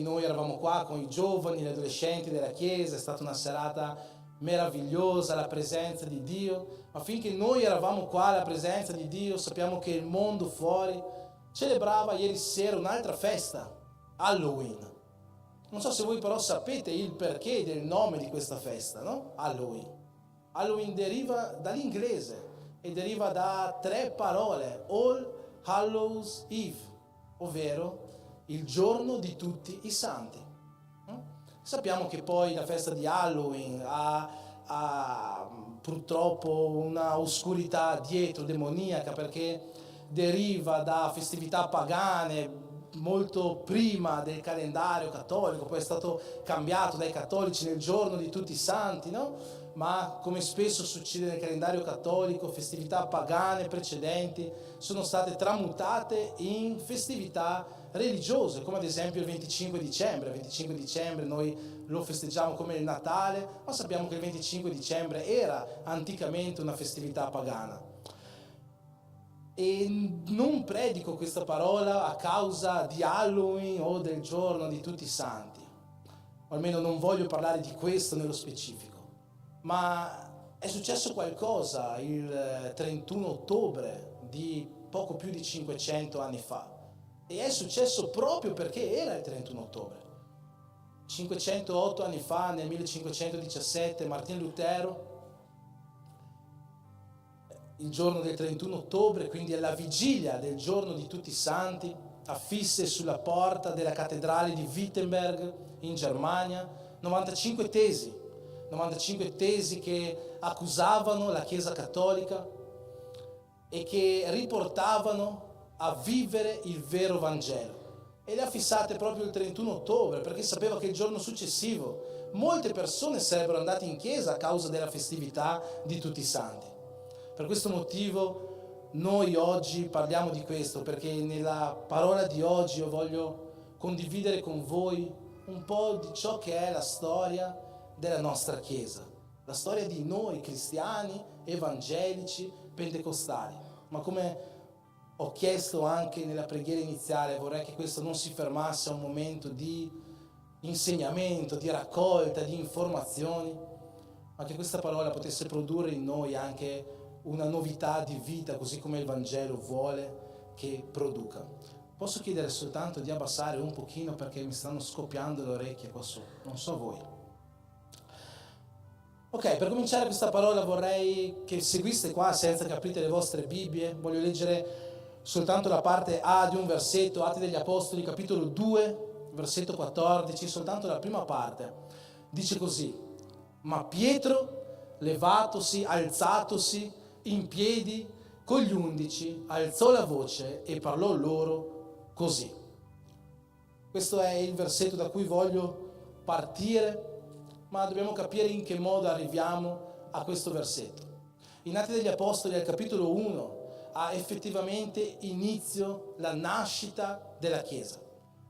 noi eravamo qua con i giovani, gli adolescenti della Chiesa, è stata una serata meravigliosa, la presenza di Dio, ma finché noi eravamo qua alla presenza di Dio, sappiamo che il mondo fuori celebrava ieri sera un'altra festa, Halloween. Non so se voi però sapete il perché del nome di questa festa, no? Halloween. Halloween deriva dall'inglese e deriva da 3 parole, All Hallows Eve, ovvero il giorno di tutti i santi. Sappiamo che poi la festa di Halloween ha purtroppo una oscurità dietro, demoniaca, perché deriva da festività pagane molto prima del calendario cattolico, poi è stato cambiato dai cattolici nel giorno di tutti i santi, no? Ma come spesso succede nel calendario cattolico, festività pagane precedenti sono state tramutate in festività religiose, come ad esempio il 25 dicembre. Il 25 dicembre noi lo festeggiamo come il Natale, ma sappiamo che il 25 dicembre era anticamente una festività pagana. E non predico questa parola a causa di Halloween o del giorno di tutti i santi, o almeno non voglio parlare di questo nello specifico, ma è successo qualcosa il 31 ottobre di poco più di 500 anni fa. E è successo proprio perché era il 31 ottobre. 508 anni fa, nel 1517, Martin Lutero, il giorno del 31 ottobre, quindi alla vigilia del giorno di tutti i santi, affisse sulla porta della cattedrale di Wittenberg in Germania 95 tesi che accusavano la Chiesa cattolica e che riportavano a vivere il vero Vangelo. E le ha fissate proprio il 31 ottobre perché sapeva che il giorno successivo molte persone sarebbero andate in chiesa a causa della festività di tutti i santi. Per questo motivo noi oggi parliamo di questo, perché nella parola di oggi io voglio condividere con voi un po' di ciò che è la storia della nostra Chiesa, la storia di noi cristiani, evangelici, pentecostali. Ma come ho chiesto anche nella preghiera iniziale, vorrei che questo non si fermasse a un momento di insegnamento, di raccolta, di informazioni, ma che questa parola potesse produrre in noi anche una novità di vita, così come il Vangelo vuole che produca. Posso chiedere soltanto di abbassare un pochino perché mi stanno scoppiando le orecchie qua su, non so voi. Ok, per cominciare questa parola vorrei che seguiste qua senza che aprite le vostre Bibbie. Voglio leggere soltanto la parte A di un versetto, Atti degli Apostoli, capitolo 2, versetto 14, soltanto la prima parte. Dice così: ma Pietro, levatosi, alzatosi in piedi con gli 11, alzò la voce e parlò loro così. Questo è il versetto da cui voglio partire, ma dobbiamo capire in che modo arriviamo a questo versetto. In Atti degli Apostoli, al capitolo 1, ha effettivamente inizio la nascita della Chiesa.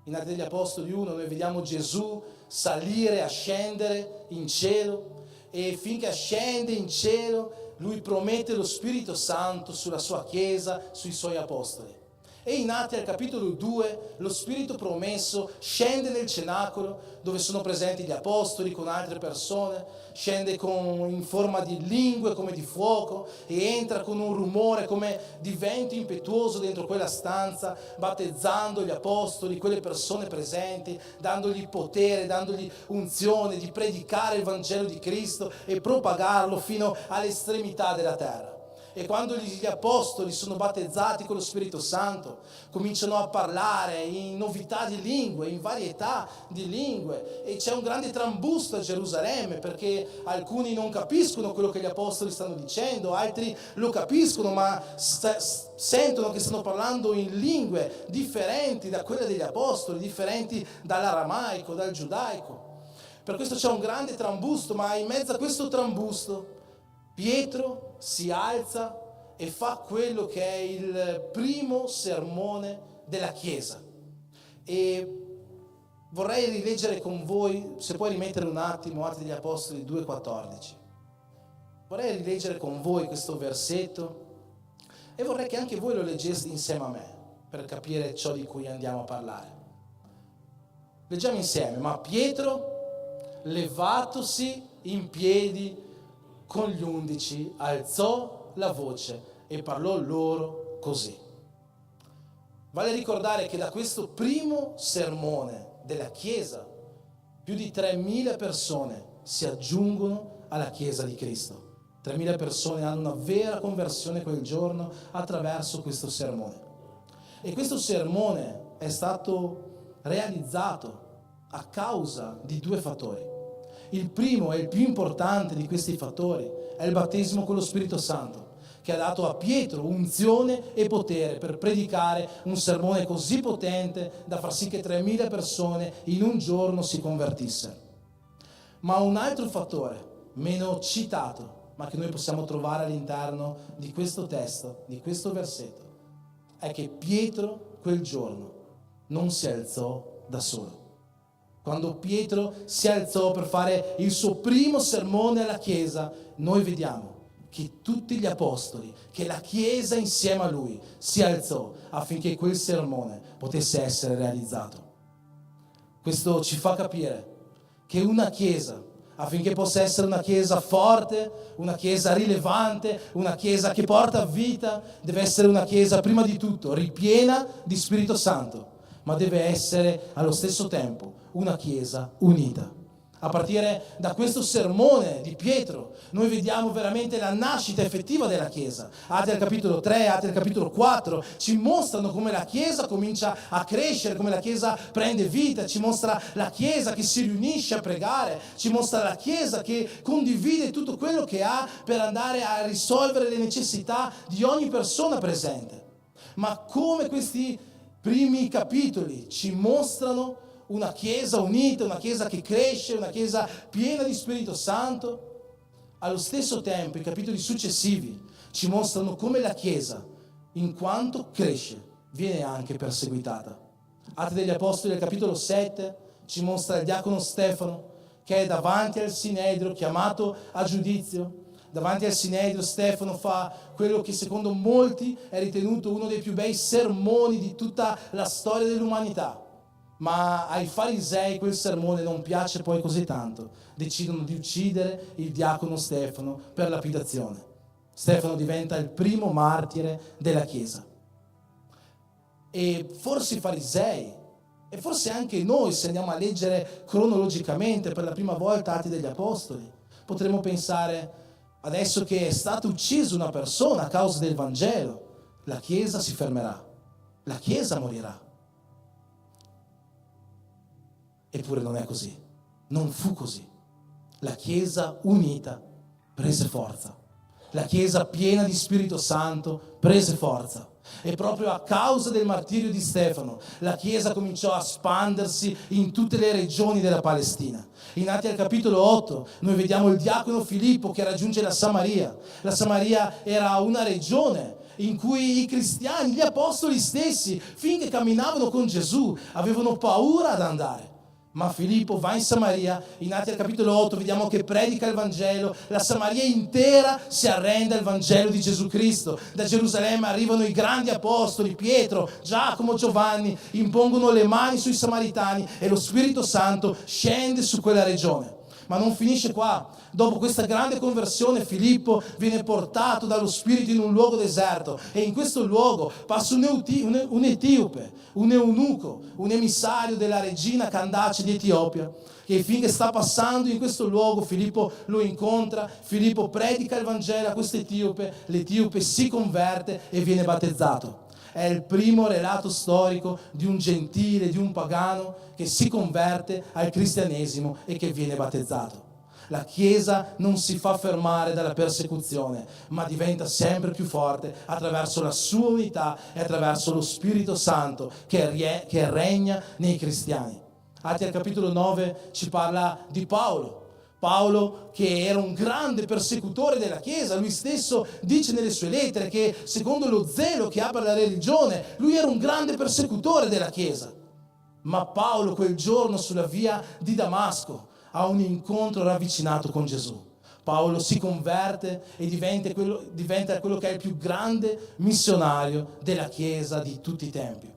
In Atti degli Apostoli 1 noi vediamo Gesù salire, ascendere in cielo, e finché ascende in cielo lui promette lo Spirito Santo sulla sua Chiesa, sui suoi apostoli. E in Atti al capitolo 2 lo Spirito promesso scende nel cenacolo dove sono presenti gli apostoli con altre persone, scende in forma di lingue come di fuoco e entra con un rumore come di vento impetuoso dentro quella stanza, battezzando gli apostoli, quelle persone presenti, dandogli potere, dandogli unzione di predicare il Vangelo di Cristo e propagarlo fino all'estremità della terra. E quando gli apostoli sono battezzati con lo Spirito Santo, cominciano a parlare in novità di lingue, in varietà di lingue, e c'è un grande trambusto a Gerusalemme perché alcuni non capiscono quello che gli apostoli stanno dicendo, altri lo capiscono ma sentono che stanno parlando in lingue differenti da quelle degli apostoli, differenti dall'aramaico, dal giudaico. Per questo c'è un grande trambusto, ma in mezzo a questo trambusto Pietro si alza e fa quello che è il primo sermone della Chiesa. E vorrei rileggere con voi, se puoi rimettere un attimo, Atti degli Apostoli 2,14. Vorrei rileggere con voi questo versetto e vorrei che anche voi lo leggeste insieme a me per capire ciò di cui andiamo a parlare. Leggiamo insieme: ma Pietro, levatosi in piedi con gli 11, alzò la voce e parlò loro così. Vale ricordare che da questo primo sermone della Chiesa più di 3.000 persone si aggiungono alla Chiesa di Cristo. 3.000 persone hanno una vera conversione quel giorno attraverso questo sermone. E questo sermone è stato realizzato a causa di due fattori. Il primo e il più importante di questi fattori è il battesimo con lo Spirito Santo, che ha dato a Pietro unzione e potere per predicare un sermone così potente da far sì che 3.000 persone in un giorno si convertissero. Ma un altro fattore, meno citato, ma che noi possiamo trovare all'interno di questo testo, di questo versetto, è che Pietro quel giorno non si alzò da solo. Quando Pietro si alzò per fare il suo primo sermone alla Chiesa, noi vediamo che tutti gli apostoli, che la Chiesa insieme a lui si alzò affinché quel sermone potesse essere realizzato. Questo ci fa capire che una Chiesa affinché possa essere una chiesa forte, una chiesa rilevante, una chiesa che porta vita, deve essere una chiesa prima di tutto ripiena di Spirito Santo, ma deve essere allo stesso tempo una chiesa unita. A partire da questo sermone di Pietro, noi vediamo veramente la nascita effettiva della Chiesa. Atti al capitolo 3, Atti al capitolo 4, ci mostrano come la Chiesa comincia a crescere, come la Chiesa prende vita, ci mostra la Chiesa che si riunisce a pregare, ci mostra la Chiesa che condivide tutto quello che ha per andare a risolvere le necessità di ogni persona presente. Ma come questi primi capitoli ci mostrano una chiesa unita, una chiesa che cresce, una chiesa piena di Spirito Santo, allo stesso tempo i capitoli successivi ci mostrano come la chiesa, in quanto cresce, viene anche perseguitata. Atti degli Apostoli, al capitolo 7, ci mostra il diacono Stefano che è davanti al Sinedrio, chiamato a giudizio. Davanti al Sinedrio Stefano fa quello che secondo molti è ritenuto uno dei più bei sermoni di tutta la storia dell'umanità. Ma ai farisei quel sermone non piace poi così tanto. Decidono di uccidere il diacono Stefano per lapidazione. Stefano diventa il primo martire della Chiesa. E forse i farisei, e forse anche noi, se andiamo a leggere cronologicamente per la prima volta Atti degli Apostoli, potremmo pensare, adesso che è stata uccisa una persona a causa del Vangelo, la Chiesa si fermerà, la Chiesa morirà. Eppure non è così, non fu così. La Chiesa unita prese forza. La Chiesa piena di Spirito Santo prese forza. E proprio a causa del martirio di Stefano, la Chiesa cominciò a espandersi in tutte le regioni della Palestina. In Atti al capitolo 8 noi vediamo il diacono Filippo che raggiunge la Samaria. La Samaria era una regione in cui i cristiani, gli apostoli stessi, finché camminavano con Gesù, avevano paura ad andare. Ma Filippo va in Samaria, in Atti al capitolo 8 vediamo che predica il Vangelo, la Samaria intera si arrende al Vangelo di Gesù Cristo. Da Gerusalemme arrivano i grandi apostoli, Pietro, Giacomo, Giovanni, impongono le mani sui Samaritani e lo Spirito Santo scende su quella regione. Ma non finisce qua. Dopo questa grande conversione Filippo viene portato dallo Spirito in un luogo deserto e in questo luogo passa un etiope, un eunuco, un emissario della regina Candace di Etiopia, che finché sta passando in questo luogo Filippo lo incontra, Filippo predica il Vangelo a questo etiope, l'etiope si converte e viene battezzato. È il primo relato storico di un gentile, di un pagano che si converte al cristianesimo e che viene battezzato. La Chiesa non si fa fermare dalla persecuzione, ma diventa sempre più forte attraverso la sua unità e attraverso lo Spirito Santo che regna nei cristiani. Atti al capitolo 9 ci parla di Paolo. Paolo, che era un grande persecutore della Chiesa, lui stesso dice nelle sue lettere che secondo lo zelo che ha per la religione, lui era un grande persecutore della Chiesa. Ma Paolo quel giorno sulla via di Damasco ha un incontro ravvicinato con Gesù. Paolo si converte e diventa quello che è il più grande missionario della Chiesa di tutti i tempi.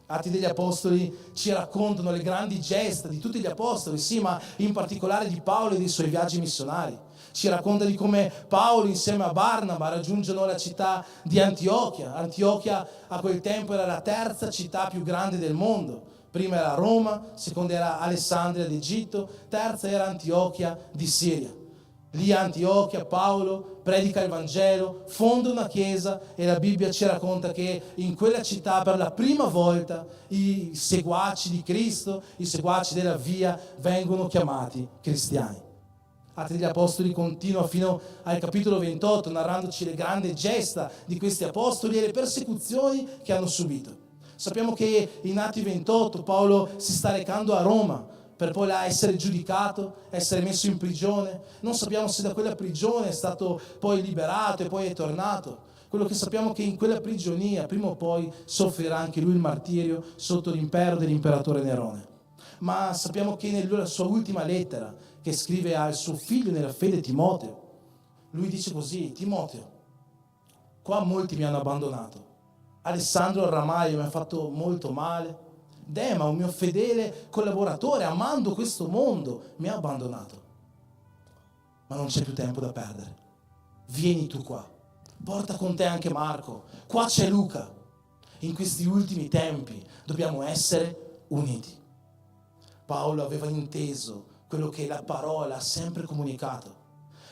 Atti degli Apostoli ci raccontano le grandi gesta di tutti gli Apostoli, sì, ma in particolare di Paolo e dei suoi viaggi missionari. Ci racconta di come Paolo insieme a Barnaba raggiungono la città di Antiochia. Antiochia a quel tempo era la terza città più grande del mondo. Prima era Roma, seconda era Alessandria d'Egitto, terza era Antiochia di Siria. Lì a Antiochia Paolo predica il Vangelo, fonda una chiesa e la Bibbia ci racconta che in quella città per la prima volta i seguaci di Cristo, i seguaci della via vengono chiamati cristiani. Atti degli Apostoli continua fino al capitolo 28 narrandoci le grandi gesta di questi apostoli e le persecuzioni che hanno subito. Sappiamo che in Atti 28 Paolo si sta recando a Roma per poi là essere giudicato, essere messo in prigione. Non sappiamo se da quella prigione è stato poi liberato e poi è tornato. Quello che sappiamo è che in quella prigionia prima o poi soffrirà anche lui il martirio sotto l'impero dell'imperatore Nerone. Ma sappiamo che nella sua ultima lettera che scrive al suo figlio nella fede Timoteo, lui dice così: Timoteo, qua molti mi hanno abbandonato. Alessandro Arramaio mi ha fatto molto male. Dema, un mio fedele collaboratore, amando questo mondo, mi ha abbandonato. ma non c'è più tempo da perdere. Vieni tu qua, porta con te anche Marco, qua c'è Luca. In questi ultimi tempi dobbiamo essere uniti. Paolo aveva inteso quello che la parola ha sempre comunicato,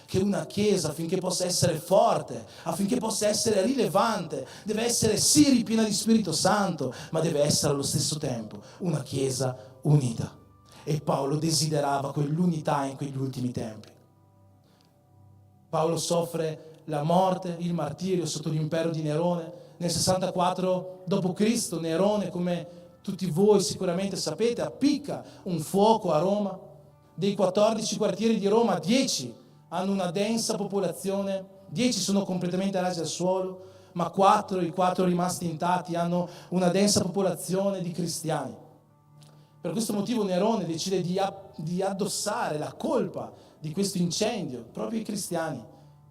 che una chiesa, affinché possa essere forte, affinché possa essere rilevante, deve essere sì ripiena di Spirito Santo, ma deve essere allo stesso tempo una chiesa unita. E Paolo desiderava quell'unità in quegli ultimi tempi. Paolo soffre la morte, il martirio sotto l'impero di Nerone. Nel 64 d.C. Nerone, come tutti voi sicuramente sapete, appicca un fuoco a Roma. Dei 14 quartieri di Roma, 10 hanno una densa popolazione, 10 sono completamente rasi al suolo, ma i 4 rimasti intatti hanno una densa popolazione di cristiani. Per questo motivo Nerone decide di addossare la colpa di questo incendio proprio ai cristiani,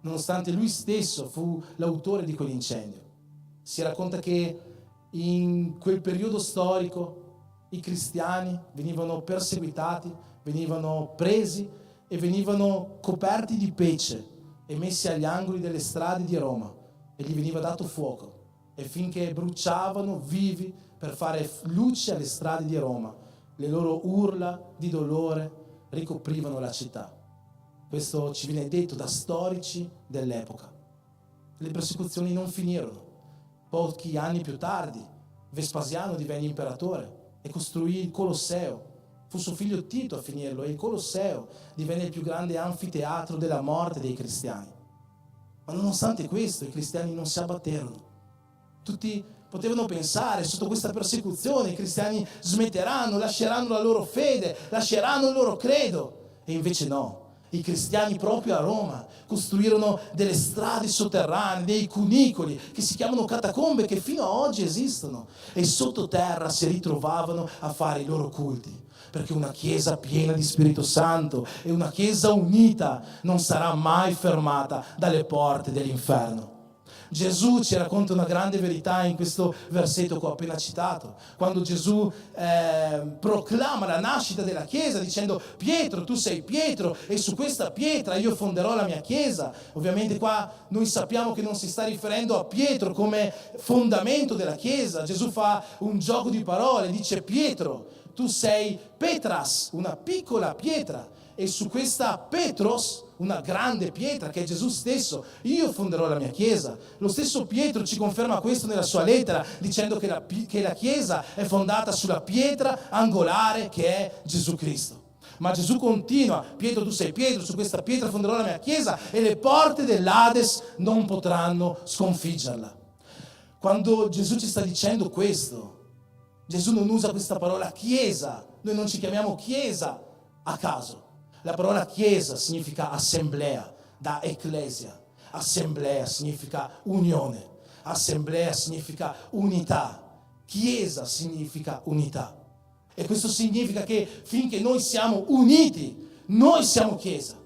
nonostante lui stesso fu l'autore di quell'incendio. Si racconta che in quel periodo storico i cristiani venivano perseguitati, venivano presi e venivano coperti di pece e messi agli angoli delle strade di Roma, e gli veniva dato fuoco, e finché bruciavano vivi per fare luce alle strade di Roma, le loro urla di dolore ricoprivano la città. Questo ci viene detto da storici dell'epoca. Le persecuzioni non finirono. Pochi anni più tardi Vespasiano divenne imperatore e costruì il Colosseo. Fu suo figlio Tito a finirlo, e il Colosseo divenne il più grande anfiteatro della morte dei cristiani. Ma nonostante questo i cristiani non si abbatterono. Tutti potevano pensare, sotto questa persecuzione i cristiani smetteranno, lasceranno la loro fede, lasceranno il loro credo. E invece no. I cristiani proprio a Roma costruirono delle strade sotterranee, dei cunicoli che si chiamano catacombe, che fino ad oggi esistono, e sottoterra si ritrovavano a fare i loro culti, perché una chiesa piena di Spirito Santo e una chiesa unita non sarà mai fermata dalle porte dell'inferno. Gesù ci racconta una grande verità in questo versetto che ho appena citato, quando Gesù proclama la nascita della Chiesa dicendo: Pietro, tu sei Pietro, e su questa pietra io fonderò la mia Chiesa. Ovviamente qua noi sappiamo che non si sta riferendo a Pietro come fondamento della Chiesa. Gesù fa un gioco di parole, dice: Pietro, tu sei Petras, una piccola pietra, e su questa Petros, una grande pietra che è Gesù stesso, io fonderò la mia Chiesa. Lo stesso Pietro ci conferma questo nella sua lettera, dicendo che la Chiesa è fondata sulla pietra angolare che è Gesù Cristo. Ma Gesù continua: Pietro, tu sei Pietro, su questa pietra fonderò la mia Chiesa e le porte dell'Ades non potranno sconfiggerla. Quando Gesù ci sta dicendo questo, Gesù non usa questa parola Chiesa. Noi non ci chiamiamo Chiesa a caso. La parola Chiesa significa assemblea, da ecclesia. Assemblea significa unione. Assemblea significa unità. Chiesa significa unità. E questo significa che finché noi siamo uniti, noi siamo Chiesa.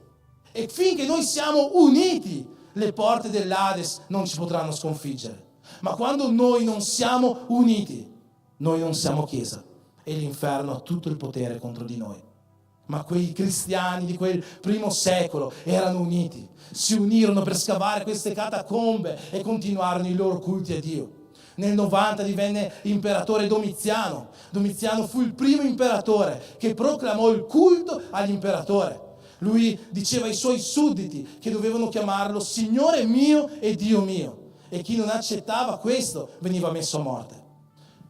E finché noi siamo uniti, le porte dell'Ades non ci potranno sconfiggere. Ma quando noi non siamo uniti, noi non siamo Chiesa. E l'inferno ha tutto il potere contro di noi. Ma quei cristiani di quel primo secolo erano uniti, si unirono per scavare queste catacombe e continuarono i loro culti a Dio. Nel 90 divenne imperatore Domiziano. Domiziano fu il primo imperatore che proclamò il culto all'imperatore. Lui diceva ai suoi sudditi che dovevano chiamarlo Signore mio e Dio mio, e chi non accettava questo veniva messo a morte.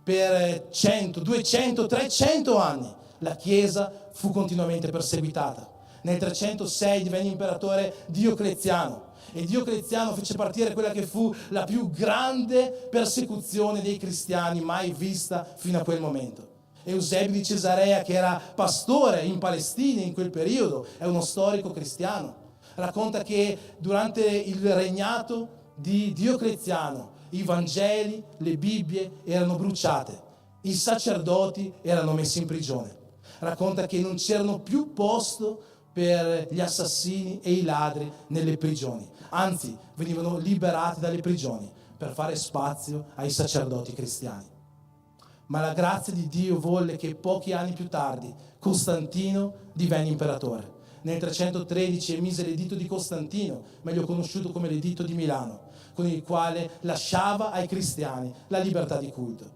Per 100, 200, 300 anni la Chiesa fu continuamente perseguitata. Nel 306 divenne imperatore Diocleziano, e Diocleziano fece partire quella che fu la più grande persecuzione dei cristiani mai vista fino a quel momento. Eusebio di Cesarea, che era pastore in Palestina in quel periodo, è uno storico cristiano, racconta che durante il regnato di Diocleziano i Vangeli, le Bibbie erano bruciate, i sacerdoti erano messi in prigione. Racconta che non c'erano più posto per gli assassini e i ladri nelle prigioni, anzi venivano liberati dalle prigioni per fare spazio ai sacerdoti cristiani. Ma la grazia di Dio volle che pochi anni più tardi Costantino divenne imperatore. nel 313 emise l'editto di Costantino, meglio conosciuto come l'editto di Milano, con il quale lasciava ai cristiani la libertà di culto.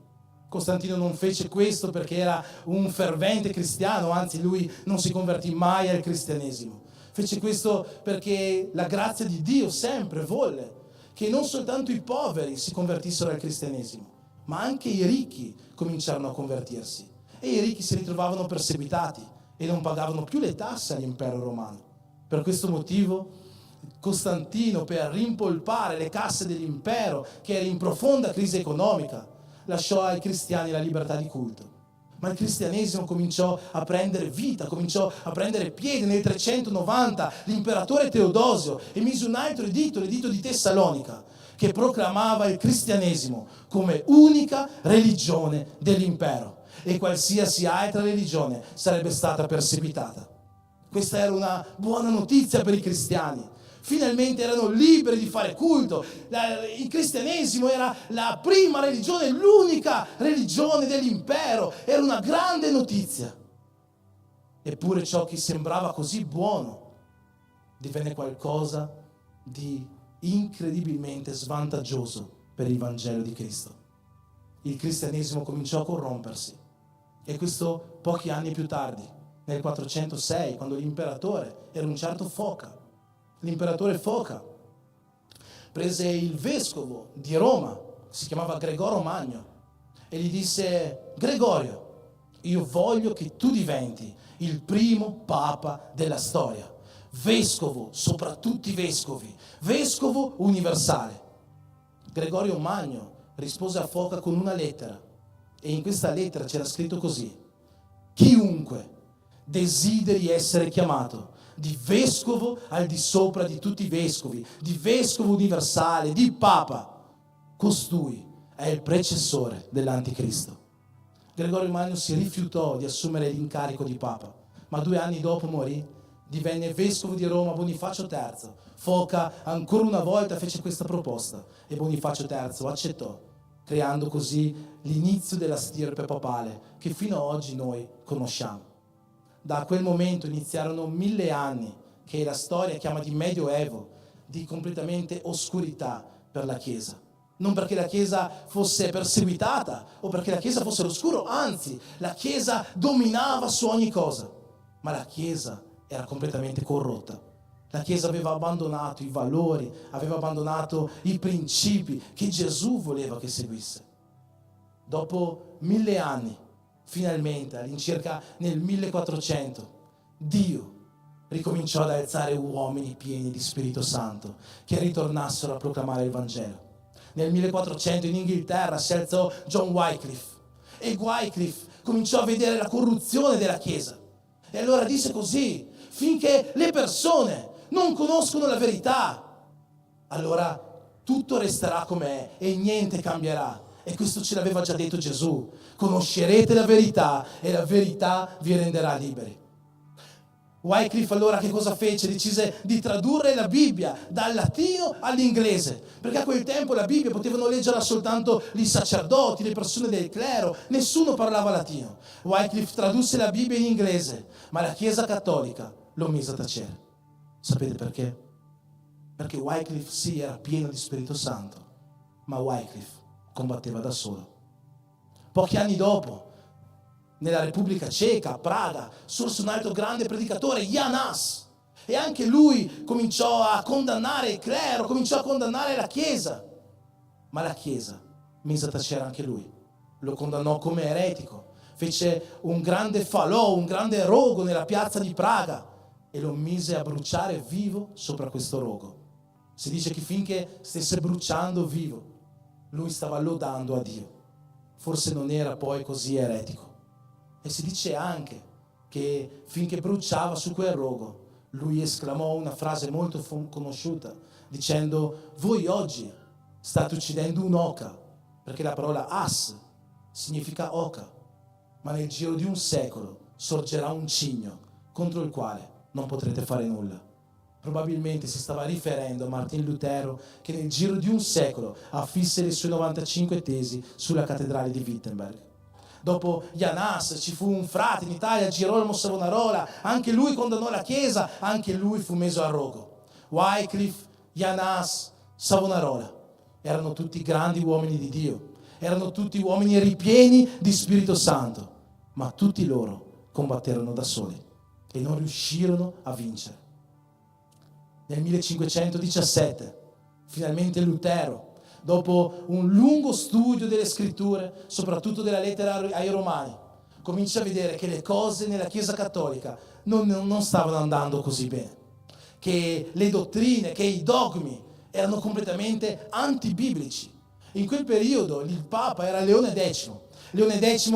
Costantino non fece questo perché era un fervente cristiano, anzi lui non si convertì mai al cristianesimo. Fece questo perché la grazia di Dio sempre volle che non soltanto i poveri si convertissero al cristianesimo, ma anche i ricchi cominciarono a convertirsi. E i ricchi si ritrovavano perseguitati e non pagavano più le tasse all'impero romano. Per questo motivo Costantino, per rimpolpare le casse dell'impero, che era in profonda crisi economica, lasciò ai cristiani la libertà di culto. Ma il cristianesimo cominciò a prendere vita, cominciò a prendere piede. Nel 390 l'imperatore Teodosio emise un altro editto, l'editto di Tessalonica, che proclamava il cristianesimo come unica religione dell'impero e qualsiasi altra religione sarebbe stata perseguitata. Questa era una buona notizia per i cristiani. Finalmente erano liberi di fare culto. Il cristianesimo era la prima religione, l'unica religione dell'impero. Era una grande notizia. Eppure ciò che sembrava così buono divenne qualcosa di incredibilmente svantaggioso per il Vangelo di Cristo. Il cristianesimo cominciò a corrompersi. E questo pochi anni più tardi, nel 406, quando l'imperatore era un certo Foca. L'imperatore Foca prese il vescovo di Roma, si chiamava Gregorio Magno, e gli disse: Gregorio, io voglio che tu diventi il primo papa della storia, vescovo sopra tutti i vescovi, vescovo universale. Gregorio Magno rispose a Foca con una lettera, e in questa lettera c'era scritto così: chiunque desideri essere chiamato di vescovo al di sopra di tutti i vescovi, di vescovo universale, di papa, costui è il precessore dell'anticristo. Gregorio Magno si rifiutò di assumere l'incarico di papa, ma 2 anni dopo morì. Divenne vescovo di Roma Bonifacio III. Foca ancora una volta fece questa proposta e Bonifacio III accettò, creando così l'inizio della stirpe papale che fino ad oggi noi conosciamo. Da quel momento iniziarono 1000 anni che la storia chiama di Medioevo, di completamente oscurità per la Chiesa. Non perché la Chiesa fosse perseguitata o perché la Chiesa fosse all'oscuro, anzi, la Chiesa dominava su ogni cosa, ma la Chiesa era completamente corrotta. La Chiesa aveva abbandonato i valori, aveva abbandonato i principi che Gesù voleva che seguisse. Dopo 1000 anni, finalmente, all'incirca nel 1400, Dio ricominciò ad alzare uomini pieni di Spirito Santo che ritornassero a proclamare il Vangelo. Nel 1400 in Inghilterra si alzò John Wycliffe e Wycliffe cominciò a vedere la corruzione della Chiesa. E allora disse così: finché le persone non conoscono la verità, allora tutto resterà com'è e niente cambierà. E questo ce l'aveva già detto Gesù: conoscerete la verità e la verità vi renderà liberi. Wycliffe allora che cosa fece? Decise di tradurre la Bibbia dal latino all'inglese, perché a quel tempo la Bibbia potevano leggerla soltanto i sacerdoti, le persone del clero, nessuno parlava latino. Wycliffe tradusse la Bibbia in inglese, ma la Chiesa cattolica lo mise a tacere. Sapete perché? Perché Wycliffe sì era pieno di Spirito Santo, ma Wycliffe combatteva da solo. Pochi anni dopo, nella Repubblica Ceca, a Praga, sorse un altro grande predicatore, Jan Hus, e anche lui cominciò a condannare il clero, cominciò a condannare la Chiesa, ma la Chiesa mise a tacere anche lui, lo condannò come eretico, fece un grande falò, un grande rogo nella piazza di Praga e lo mise a bruciare vivo sopra questo rogo. Si dice che finché stesse bruciando vivo, lui stava lodando a Dio. Forse non era poi così eretico. E si dice anche che finché bruciava su quel rogo, lui esclamò una frase molto conosciuta, dicendo: voi oggi state uccidendo un'oca, perché la parola as significa oca, ma nel giro di un secolo sorgerà un cigno contro il quale non potrete fare nulla. Probabilmente si stava riferendo a Martin Lutero, che nel giro di un secolo affisse le sue 95 tesi sulla cattedrale di Wittenberg. Dopo Janas ci fu un frate in Italia, Girolamo Savonarola, anche lui condannò la Chiesa, anche lui fu messo a rogo. Wycliffe, Janas, Savonarola erano tutti grandi uomini di Dio, erano tutti uomini ripieni di Spirito Santo, ma tutti loro combatterono da soli e non riuscirono a vincere. Nel 1517 finalmente Lutero, dopo un lungo studio delle scritture, soprattutto della lettera ai Romani, comincia a vedere che le cose nella Chiesa cattolica non stavano andando così bene, che le dottrine, che i dogmi erano completamente antibiblici. In quel periodo il Papa era Leone X. Leone X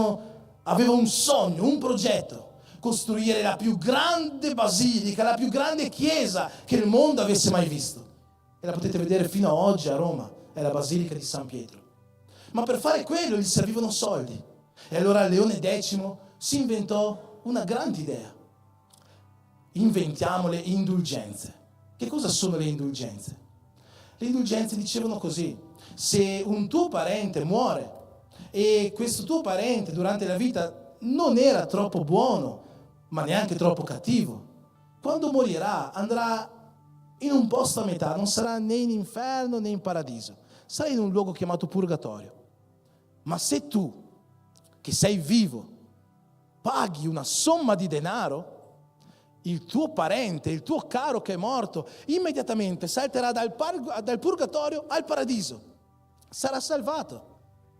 aveva un sogno, un progetto: costruire la più grande basilica, la più grande chiesa che il mondo avesse mai visto. E la potete vedere fino ad oggi a Roma, è la Basilica di San Pietro. Ma per fare quello gli servivano soldi. E allora Leone X si inventò una grande idea. Inventiamo le indulgenze. Che cosa sono le indulgenze? Le indulgenze dicevano così: se un tuo parente muore e questo tuo parente durante la vita non era troppo buono, ma neanche troppo cattivo, quando morirà andrà in un posto a metà, non sarà né in inferno né in paradiso, sarà in un luogo chiamato purgatorio. Ma se tu, che sei vivo, paghi una somma di denaro, il tuo parente, il tuo caro che è morto, immediatamente salterà dal purgatorio al paradiso, sarà salvato.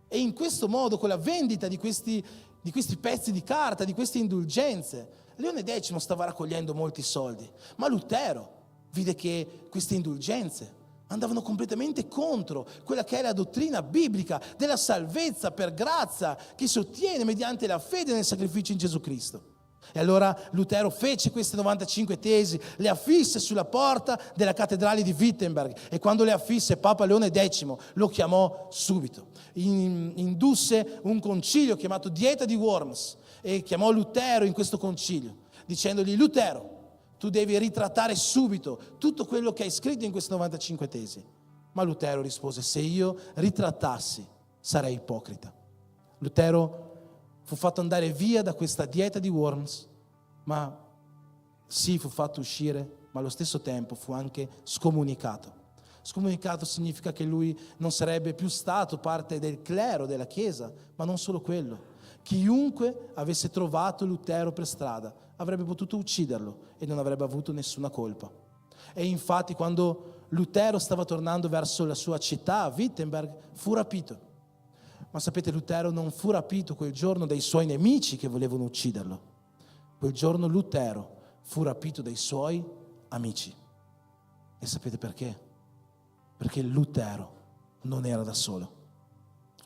E in questo modo, con la vendita di questi pezzi di carta, di queste indulgenze, Leone X stava raccogliendo molti soldi, ma Lutero vide che queste indulgenze andavano completamente contro quella che è la dottrina biblica della salvezza per grazia che si ottiene mediante la fede nel sacrificio in Gesù Cristo. E allora Lutero fece queste 95 tesi, le affisse sulla porta della cattedrale di Wittenberg, e quando le affisse Papa Leone X lo chiamò subito. Indusse un concilio chiamato Dieta di Worms e chiamò Lutero in questo concilio, dicendogli: Lutero, tu devi ritrattare subito tutto quello che hai scritto in queste 95 tesi. Ma Lutero rispose: se io ritrattassi sarei ipocrita. Lutero fu fatto andare via da questa Dieta di Worms, ma sì, fu fatto uscire, ma allo stesso tempo fu anche scomunicato. Scomunicato significa che lui non sarebbe più stato parte del clero della Chiesa, ma non solo quello. Chiunque avesse trovato Lutero per strada avrebbe potuto ucciderlo e non avrebbe avuto nessuna colpa. E infatti quando Lutero stava tornando verso la sua città, Wittenberg, fu rapito. Ma sapete, Lutero non fu rapito quel giorno dai suoi nemici che volevano ucciderlo. Quel giorno Lutero fu rapito dai suoi amici. E sapete perché? Perché Lutero non era da solo.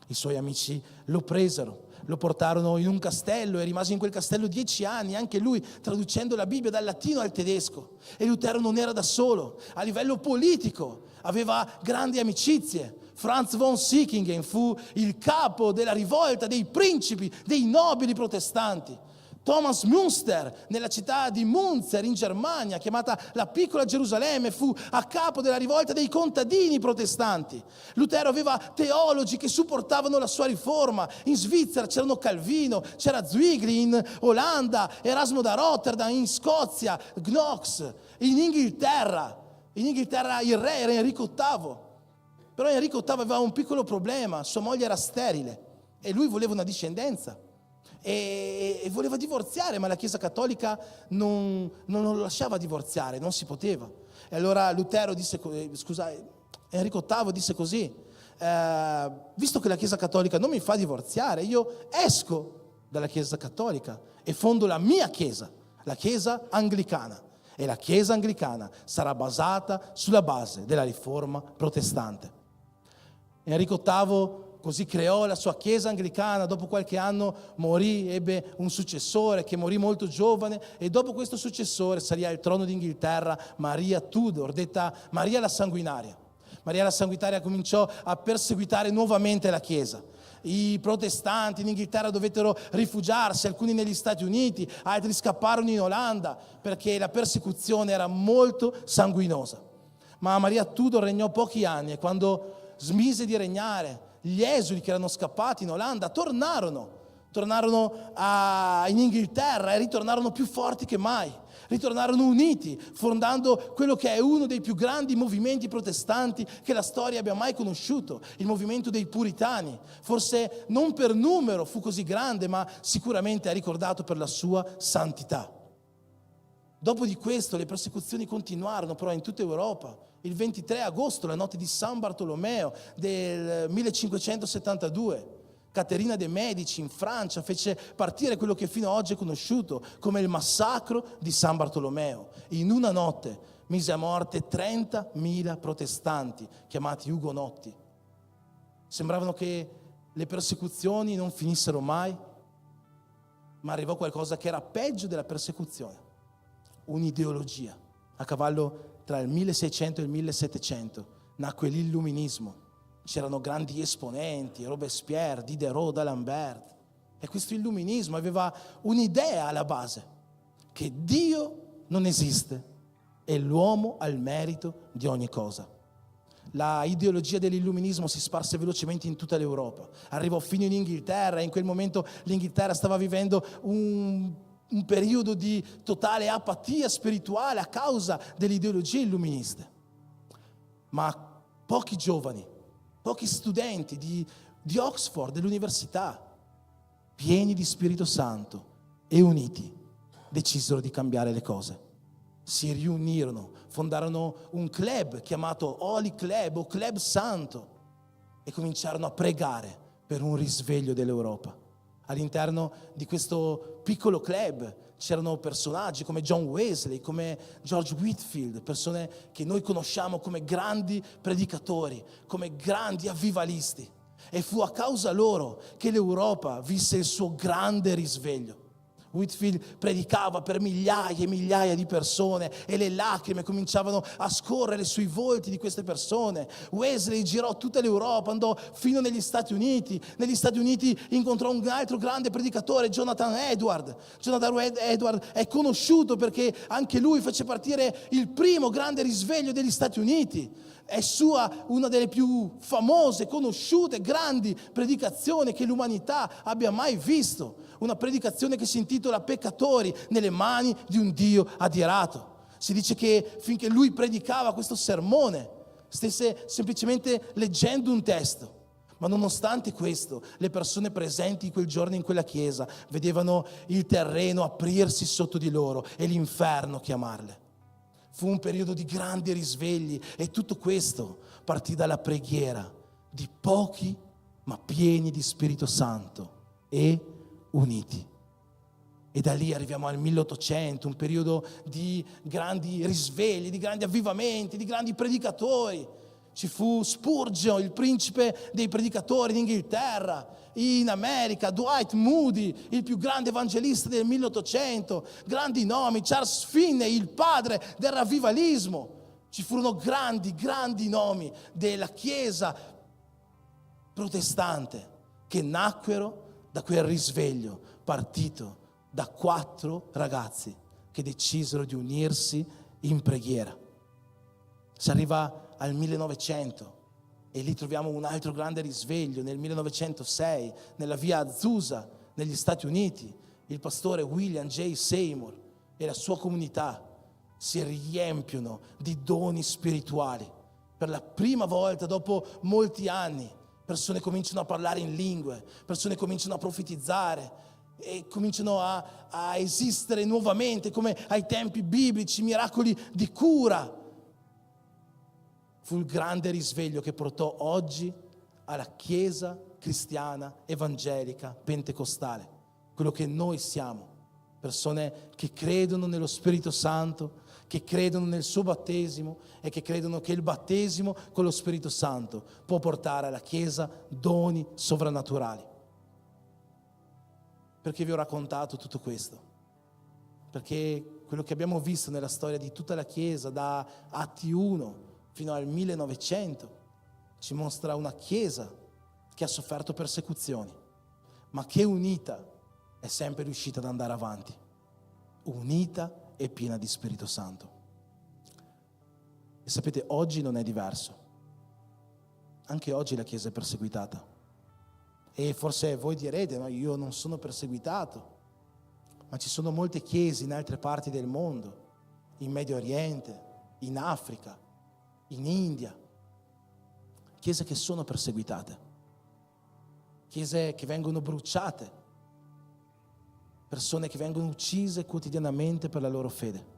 I suoi amici lo presero, lo portarono in un castello e rimase in quel castello 10 anni, anche lui traducendo la Bibbia dal latino al tedesco. E Lutero non era da solo. A livello politico aveva grandi amicizie. Franz von Sickingen fu il capo della rivolta dei principi, dei nobili protestanti. Thomas Münster, nella città di Münster in Germania, chiamata la piccola Gerusalemme, fu a capo della rivolta dei contadini protestanti. Lutero aveva teologi che supportavano la sua riforma. In Svizzera c'erano Calvino, c'era Zwingli, in Olanda Erasmo da Rotterdam, in Scozia Knox, in Inghilterra il re era Enrico VIII. Però Enrico VIII aveva un piccolo problema: sua moglie era sterile e lui voleva una discendenza. E voleva divorziare, ma la Chiesa cattolica non lo lasciava divorziare, non si poteva. E allora Enrico VIII disse così: visto che la Chiesa cattolica non mi fa divorziare, io esco dalla Chiesa cattolica e fondo la mia Chiesa, la Chiesa anglicana. E la Chiesa anglicana sarà basata sulla base della riforma protestante. Enrico VIII così creò la sua Chiesa anglicana. Dopo qualche anno morì, ebbe un successore che morì molto giovane, e dopo questo successore salì al trono d'Inghilterra Maria Tudor, detta Maria la Sanguinaria. Maria la Sanguinaria cominciò a perseguitare nuovamente la Chiesa. I protestanti in Inghilterra dovettero rifugiarsi, alcuni negli Stati Uniti, altri scapparono in Olanda perché la persecuzione era molto sanguinosa. Ma Maria Tudor regnò pochi anni, e quando smise di regnare, gli esuli che erano scappati in Olanda tornarono tornarono in Inghilterra e ritornarono più forti che mai. Ritornarono uniti, fondando quello che è uno dei più grandi movimenti protestanti che la storia abbia mai conosciuto, il movimento dei Puritani. Forse non per numero fu così grande, ma sicuramente è ricordato per la sua santità. Dopo di questo le persecuzioni continuarono però in tutta Europa. Il 23 agosto, la notte di San Bartolomeo del 1572, Caterina de' Medici in Francia fece partire quello che fino ad oggi è conosciuto come il massacro di San Bartolomeo. In una notte mise a morte 30.000 protestanti, chiamati ugonotti. Sembravano che le persecuzioni non finissero mai, ma arrivò qualcosa che era peggio della persecuzione: un'ideologia. A cavallo tra il 1600 e il 1700 nacque l'illuminismo. C'erano grandi esponenti, Robespierre, Diderot, D'Alembert. E questo illuminismo aveva un'idea alla base: che Dio non esiste e l'uomo ha il merito di ogni cosa. La ideologia dell'illuminismo si sparse velocemente in tutta l'Europa. Arrivò fino in Inghilterra e in quel momento l'Inghilterra stava vivendo un periodo di totale apatia spirituale a causa delle ideologie illuministe. Ma pochi giovani, pochi studenti di Oxford, dell'università, pieni di Spirito Santo e uniti, decisero di cambiare le cose. Si riunirono, fondarono un club chiamato Holy Club o Club Santo e cominciarono a pregare per un risveglio dell'Europa. All'interno di questo piccolo club c'erano personaggi come John Wesley, come George Whitefield, persone che noi conosciamo come grandi predicatori, come grandi avvivalisti. E fu a causa loro che l'Europa visse il suo grande risveglio. Whitefield predicava per migliaia e migliaia di persone e le lacrime cominciavano a scorrere sui volti di queste persone. Wesley girò tutta l'Europa, andò fino negli Stati Uniti. Negli Stati Uniti incontrò un altro grande predicatore, Jonathan Edwards. Jonathan Edwards è conosciuto perché anche lui fece partire il primo grande risveglio degli Stati Uniti. È sua una delle più famose, conosciute, grandi predicazioni che l'umanità abbia mai visto. Una predicazione che si intitola Peccatori nelle mani di un Dio adirato. Si dice che finché lui predicava questo sermone, stesse semplicemente leggendo un testo. Ma nonostante questo, le persone presenti quel giorno in quella chiesa vedevano il terreno aprirsi sotto di loro e l'inferno chiamarle. Fu un periodo di grandi risvegli e tutto questo partì dalla preghiera di pochi ma pieni di Spirito Santo e uniti. E da lì arriviamo al 1800, un periodo di grandi risvegli, di grandi avvivamenti, di grandi predicatori. Ci fu Spurgeon, il principe dei predicatori d'Inghilterra. In America, Dwight Moody, il più grande evangelista del 1800. Grandi nomi, Charles Finney, il padre del ravvivalismo. Ci furono grandi nomi della Chiesa protestante che nacquero da quel risveglio partito da 4 ragazzi che decisero di unirsi in preghiera. Si arriva al 1900 e lì troviamo un altro grande risveglio. Nel 1906 nella via Azusa negli Stati Uniti il pastore William J. Seymour e la sua comunità si riempiono di doni spirituali. Per la prima volta dopo molti anni persone cominciano a parlare in lingue, persone cominciano a profetizzare e cominciano a esistere nuovamente come ai tempi biblici, miracoli di cura. Fu il grande risveglio che portò oggi alla Chiesa cristiana, evangelica, pentecostale, quello che noi siamo, persone che credono nello Spirito Santo, che credono nel suo battesimo e che credono che il battesimo con lo Spirito Santo può portare alla Chiesa doni sovrannaturali. Perché vi ho raccontato tutto questo? Perché quello che abbiamo visto nella storia di tutta la Chiesa, da Atti 1 fino al 1900, ci mostra una Chiesa che ha sofferto persecuzioni, ma che unita è sempre riuscita ad andare avanti, unita e piena di Spirito Santo. E sapete, oggi non è diverso. Anche oggi la Chiesa è perseguitata E forse voi direte, ma io non sono perseguitato. Ma ci sono molte chiese in altre parti del mondo, in Medio Oriente, in Africa, in India, chiese che sono perseguitate, chiese che vengono bruciate, persone che vengono uccise quotidianamente per la loro fede.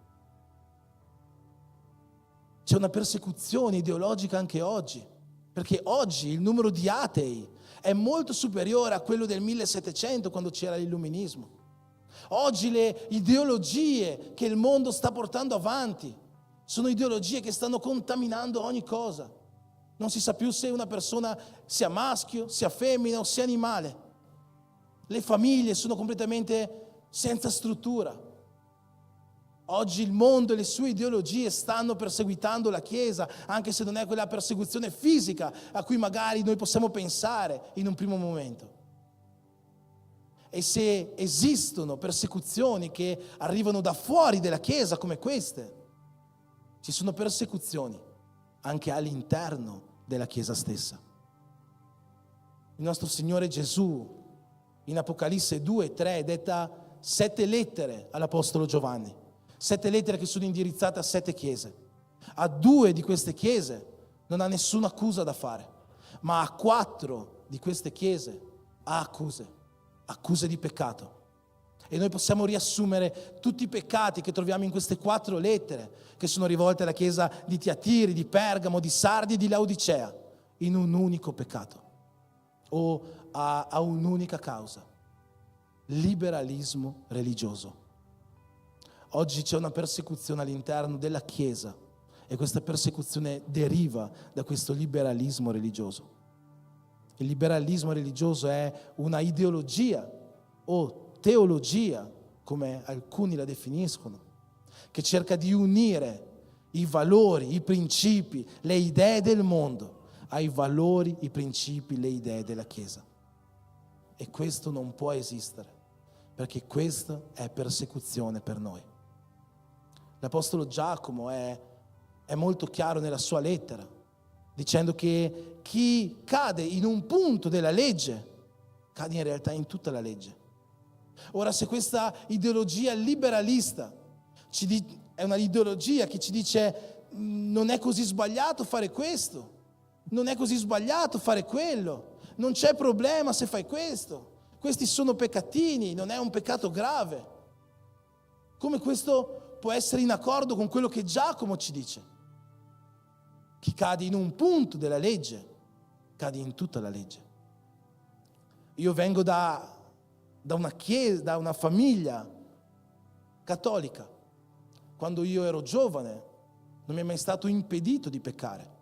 C'è una persecuzione ideologica anche oggi, perché oggi il numero di atei è molto superiore a quello del 1700, quando c'era l'illuminismo. Oggi le ideologie che il mondo sta portando avanti sono ideologie che stanno contaminando ogni cosa. Non si sa più se una persona sia maschio, sia femmina o sia animale. Le famiglie sono completamente senza struttura. Oggi il mondo e le sue ideologie stanno perseguitando la Chiesa, anche se non è quella persecuzione fisica a cui magari noi possiamo pensare in un primo momento. E se esistono persecuzioni che arrivano da fuori della Chiesa come queste, ci sono persecuzioni anche all'interno della Chiesa stessa. Il nostro Signore Gesù in Apocalisse 2:3 detta 7 lettere all'Apostolo Giovanni, 7 lettere che sono indirizzate a 7 chiese. A 2 di queste chiese non ha nessuna accusa da fare, ma a 4 di queste chiese ha accuse di peccato. E noi possiamo riassumere tutti i peccati che troviamo in queste 4 lettere, che sono rivolte alla chiesa di Tiatiri, di Pergamo, di Sardi e di Laodicea, in un unico peccato o a un'unica causa: liberalismo religioso. Oggi c'è una persecuzione all'interno della Chiesa e questa persecuzione deriva da questo liberalismo religioso. Il liberalismo religioso è una ideologia o teologia, come alcuni la definiscono, che cerca di unire i valori, i principi, le idee del mondo ai valori, i principi, le idee della Chiesa. E questo non può esistere, perché questa è persecuzione per noi. L'Apostolo Giacomo è molto chiaro nella sua lettera, dicendo che chi cade in un punto della legge cade in realtà in tutta la legge. Ora, se questa ideologia liberalista è una ideologia che ci dice non è così sbagliato fare questo, non è così sbagliato fare quello, non c'è problema se fai questo, questi sono peccatini, non è un peccato grave, come questo può essere in accordo con quello che Giacomo ci dice? Chi cade in un punto della legge cade in tutta la legge. Io vengo da una chiesa, da una famiglia cattolica. Quando io ero giovane non mi è mai stato impedito di peccare,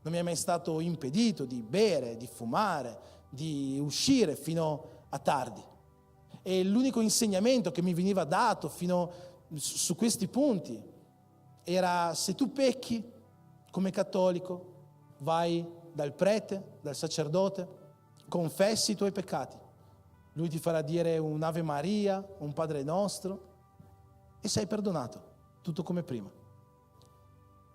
non mi è mai stato impedito di bere, di fumare, di uscire fino a tardi. E l'unico insegnamento che mi veniva dato su questi punti era: se tu pecchi come cattolico, vai dal prete, dal sacerdote, confessi i tuoi peccati. Lui ti farà dire un Ave Maria, un Padre Nostro e sei perdonato, tutto come prima.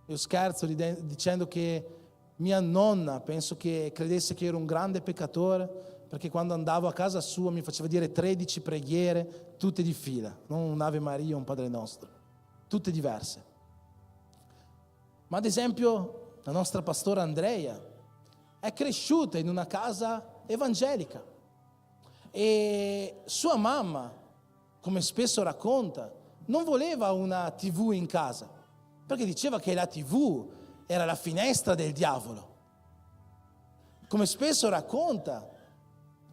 Io scherzo dicendo che mia nonna penso che credesse che ero un grande peccatore, perché quando andavo a casa sua mi faceva dire 13 preghiere, tutte di fila, non un Ave Maria, un Padre Nostro, tutte diverse. Ma ad esempio la nostra pastora Andrea è cresciuta in una casa evangelica e sua mamma, come spesso racconta, non voleva una TV in casa perché diceva che la TV era la finestra del diavolo. Come spesso racconta,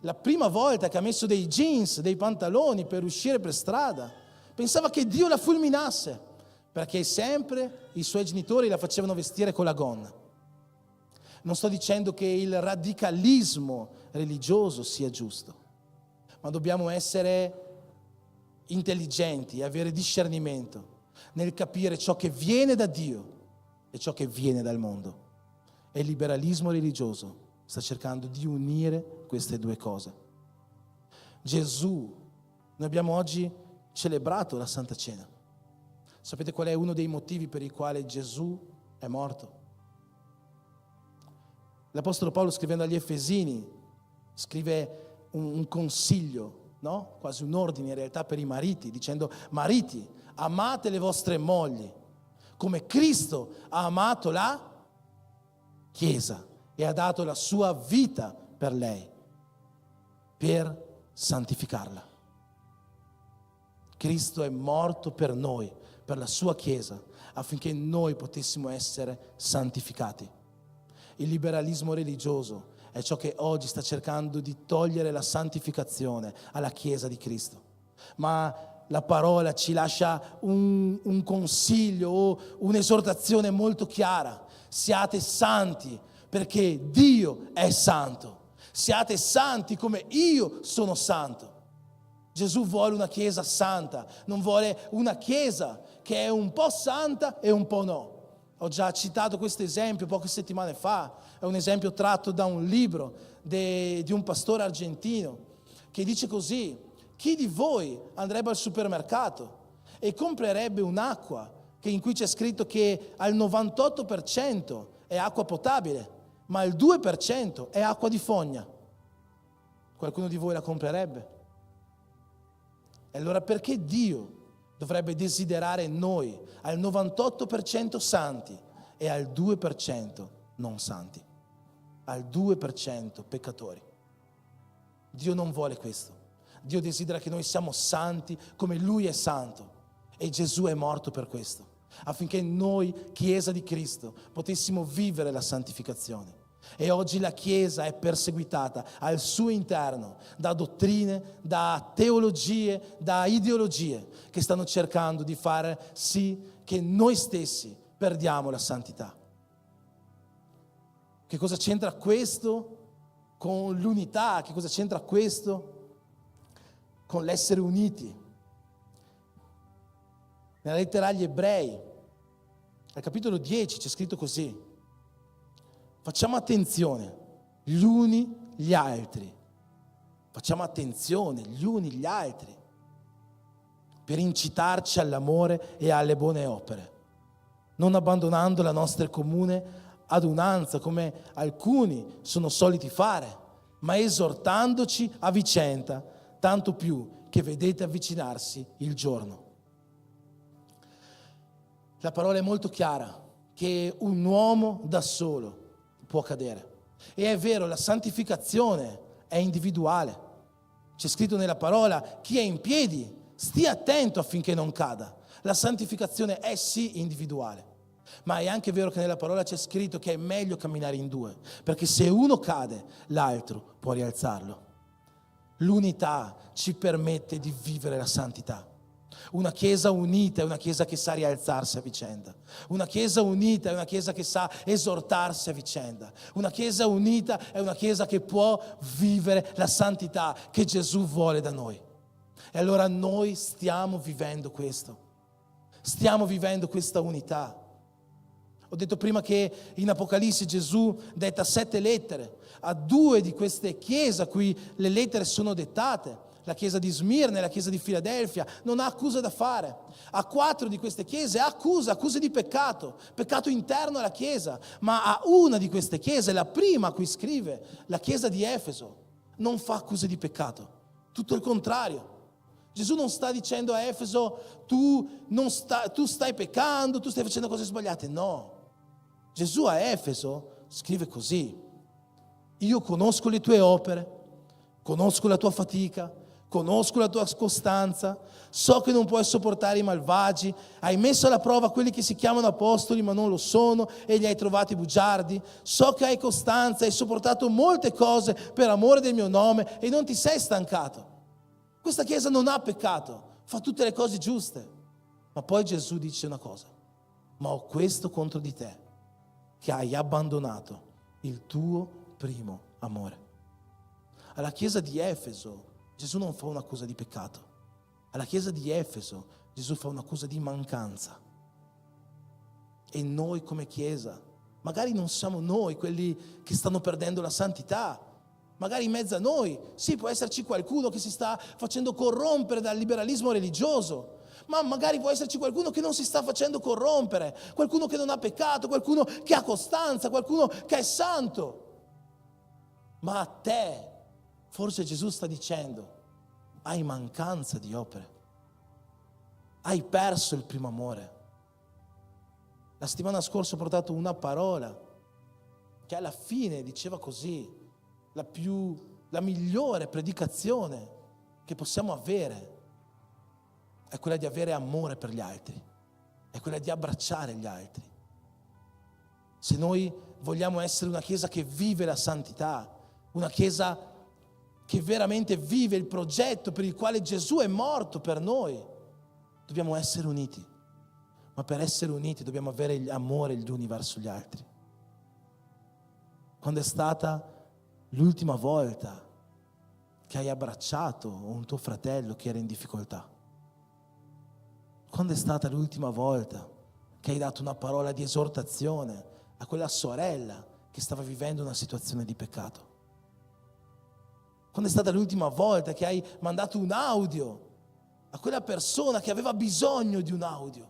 la prima volta che ha messo dei jeans, dei pantaloni per uscire per strada, pensava che Dio la fulminasse, perché sempre i suoi genitori la facevano vestire con la gonna. Non sto dicendo che il radicalismo religioso sia giusto, ma dobbiamo essere intelligenti e avere discernimento nel capire ciò che viene da Dio e ciò che viene dal mondo. E il liberalismo religioso sta cercando di unire queste due cose. Gesù, noi abbiamo oggi celebrato la Santa Cena. Sapete qual è uno dei motivi per i quali Gesù è morto? L'Apostolo Paolo, scrivendo agli Efesini, scrive un consiglio, no? Quasi un ordine in realtà per i mariti, dicendo: mariti, amate le vostre mogli come Cristo ha amato la Chiesa e ha dato la sua vita per lei, per santificarla. Cristo è morto per noi, per la sua Chiesa, affinché noi potessimo essere santificati. Il liberalismo religioso è ciò che oggi sta cercando di togliere la santificazione alla Chiesa di Cristo. Ma la parola ci lascia un consiglio o un'esortazione molto chiara: siate santi perché Dio è santo. Siate santi come io sono santo. Gesù vuole una Chiesa santa, non vuole una Chiesa che è un po' santa e un po' no. Ho già citato questo esempio poche settimane fa, è un esempio tratto da un libro di un pastore argentino che dice così: chi di voi andrebbe al supermercato e comprerebbe un'acqua in cui c'è scritto che al 98% è acqua potabile, ma il 2% è acqua di fogna? Qualcuno di voi la comprerebbe? E allora perché Dio dovrebbe desiderare noi al 98% santi e al 2% non santi, al 2% peccatori? Dio non vuole questo. Dio desidera che noi siamo santi come Lui è santo, e Gesù è morto per questo, affinché noi, Chiesa di Cristo, potessimo vivere la santificazione. E oggi la Chiesa è perseguitata al suo interno da dottrine, da teologie, da ideologie che stanno cercando di fare sì che noi stessi perdiamo la santità. Che cosa c'entra questo con l'unità? Che cosa c'entra questo con l'essere uniti? Nella lettera agli Ebrei, al capitolo 10, c'è scritto così: facciamo attenzione gli uni gli altri. Facciamo attenzione gli uni gli altri per incitarci all'amore e alle buone opere, non abbandonando la nostra comune adunanza come alcuni sono soliti fare, ma esortandoci a vicenda, tanto più che vedete avvicinarsi il giorno. La parola è molto chiara, che un uomo da solo può cadere. E è vero, la santificazione è individuale. C'è scritto nella parola: chi è in piedi stia attento affinché non cada. La santificazione è sì individuale, ma è anche vero che nella parola c'è scritto che è meglio camminare in due, perché se uno cade, l'altro può rialzarlo. L'unità ci permette di vivere la santità. Una Chiesa unita è una Chiesa che sa rialzarsi a vicenda. Una Chiesa unita è una Chiesa che sa esortarsi a vicenda. Una Chiesa unita è una Chiesa che può vivere la santità che Gesù vuole da noi. E allora noi stiamo vivendo questo. Stiamo vivendo questa unità. Ho detto prima che in Apocalisse Gesù detta 7 lettere. A 2 di queste chiese a cui le lettere sono dettate, la chiesa di Smirne e la chiesa di Filadelfia, non ha accusa da fare. A 4 di queste chiese ha accuse di peccato interno alla chiesa. Ma a una di queste chiese, la prima a cui scrive, la chiesa di Efeso, non fa accuse di peccato. Tutto il contrario. Gesù non sta dicendo a Efeso: tu stai peccando, tu stai facendo cose sbagliate. No. Gesù a Efeso scrive così: io conosco le tue opere, conosco la tua fatica, conosco la tua costanza, so che non puoi sopportare i malvagi, hai messo alla prova quelli che si chiamano apostoli ma non lo sono e li hai trovati bugiardi, so che hai costanza, hai sopportato molte cose per amore del mio nome e non ti sei stancato. Questa chiesa non ha peccato, fa tutte le cose giuste. Ma poi Gesù dice una cosa: ma ho questo contro di te, che hai abbandonato il tuo primo amore. Alla chiesa di Efeso Gesù non fa un'accusa di peccato. Alla chiesa di Efeso Gesù fa un'accusa di mancanza. E noi come chiesa, magari non siamo noi quelli che stanno perdendo la santità. Magari in mezzo a noi, sì, può esserci qualcuno che si sta facendo corrompere dal liberalismo religioso, ma magari può esserci qualcuno che non si sta facendo corrompere, qualcuno che non ha peccato, qualcuno che ha costanza, qualcuno che è santo. Ma a te Forse Gesù sta dicendo: hai mancanza di opere, hai perso il primo amore. La settimana scorsa ho portato una parola che alla fine diceva così: la migliore predicazione che possiamo avere è quella di avere amore per gli altri, è quella di abbracciare gli altri. Se noi vogliamo essere una chiesa che vive la santità, una chiesa che veramente vive il progetto per il quale Gesù è morto per noi, dobbiamo essere uniti. Ma per essere uniti dobbiamo avere l'amore gli uni verso gli altri. Quando è stata l'ultima volta che hai abbracciato un tuo fratello che era in difficoltà? Quando è stata l'ultima volta che hai dato una parola di esortazione a quella sorella che stava vivendo una situazione di peccato? Quando è stata l'ultima volta che hai mandato un audio a quella persona che aveva bisogno di un audio?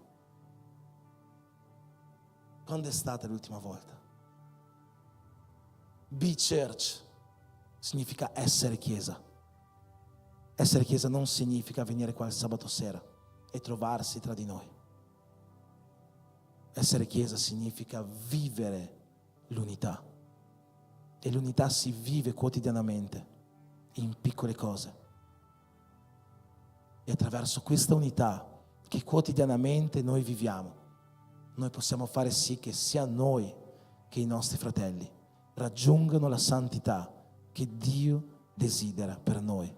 Quando è stata l'ultima volta? Be church significa essere chiesa. Essere chiesa non significa venire qua il sabato sera e trovarsi tra di noi. Essere chiesa significa vivere l'unità. E l'unità si vive quotidianamente in piccole cose. E attraverso questa unità che quotidianamente noi viviamo, noi possiamo fare sì che sia noi che i nostri fratelli raggiungano la santità che Dio desidera per noi,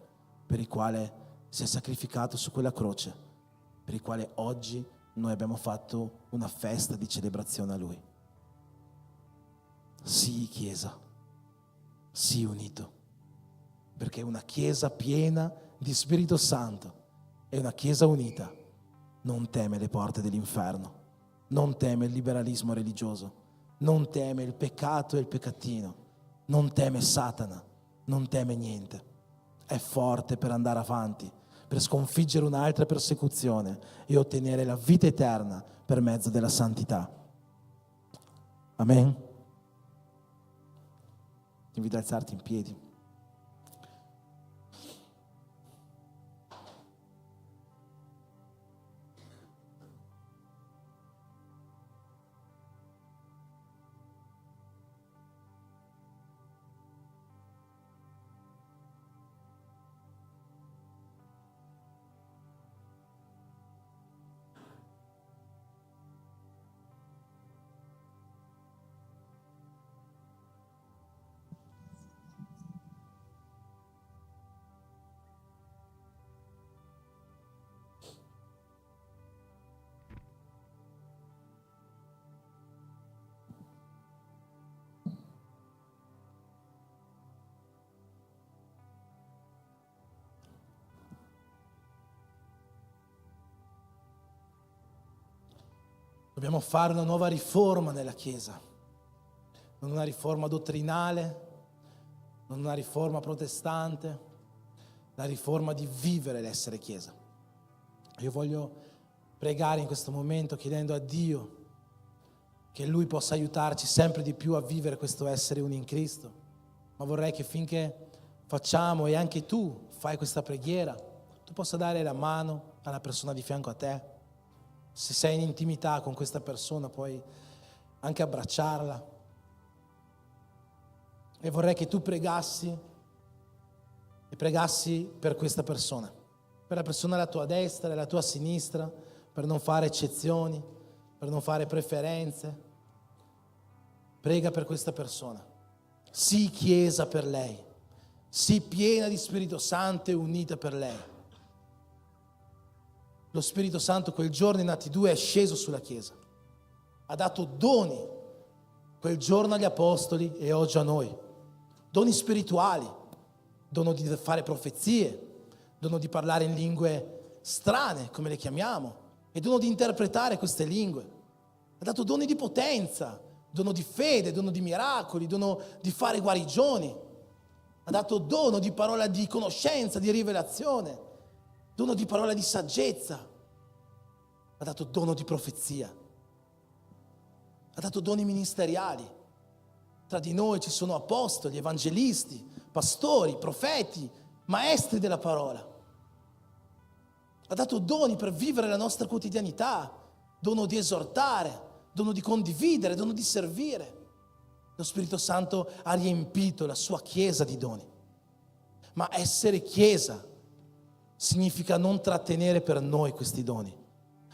per il quale si è sacrificato su quella croce, per il quale oggi noi abbiamo fatto una festa di celebrazione a Lui. Sii chiesa, sii unito, perché una chiesa piena di Spirito Santo e una chiesa unita non teme le porte dell'inferno, non teme il liberalismo religioso, non teme il peccato e il peccatino, non teme Satana, non teme niente. È forte per andare avanti, per sconfiggere un'altra persecuzione e ottenere la vita eterna per mezzo della santità. Amen? Ti invito ad alzarti in piedi. Dobbiamo fare una nuova riforma nella Chiesa, non una riforma dottrinale, non una riforma protestante, la riforma di vivere l'essere Chiesa. Io voglio pregare in questo momento chiedendo a Dio che Lui possa aiutarci sempre di più a vivere questo essere uni in Cristo, ma vorrei che finché facciamo e anche tu fai questa preghiera, tu possa dare la mano alla persona di fianco a te. Se sei in intimità con questa persona puoi anche abbracciarla. E vorrei che tu pregassi per questa persona, per la persona alla tua destra e alla tua sinistra, per non fare eccezioni, per non fare preferenze. Prega per questa persona. Sii chiesa per lei, sii piena di Spirito Santo e unita per lei. Lo Spirito Santo quel giorno in Atti 2 è sceso sulla Chiesa, ha dato doni quel giorno agli Apostoli e oggi a noi, doni spirituali, dono di fare profezie, dono di parlare in lingue strane, come le chiamiamo, e dono di interpretare queste lingue. Ha dato doni di potenza, dono di fede, dono di miracoli, dono di fare guarigioni. Ha dato dono di parola di conoscenza, di rivelazione, dono di parola di saggezza, ha dato dono di profezia, ha dato doni ministeriali. Tra di noi ci sono apostoli, evangelisti, pastori, profeti, maestri della parola. Ha dato doni per vivere la nostra quotidianità, dono di esortare, dono di condividere, dono di servire. Lo Spirito Santo ha riempito la sua Chiesa di doni. Ma essere Chiesa significa non trattenere per noi questi doni,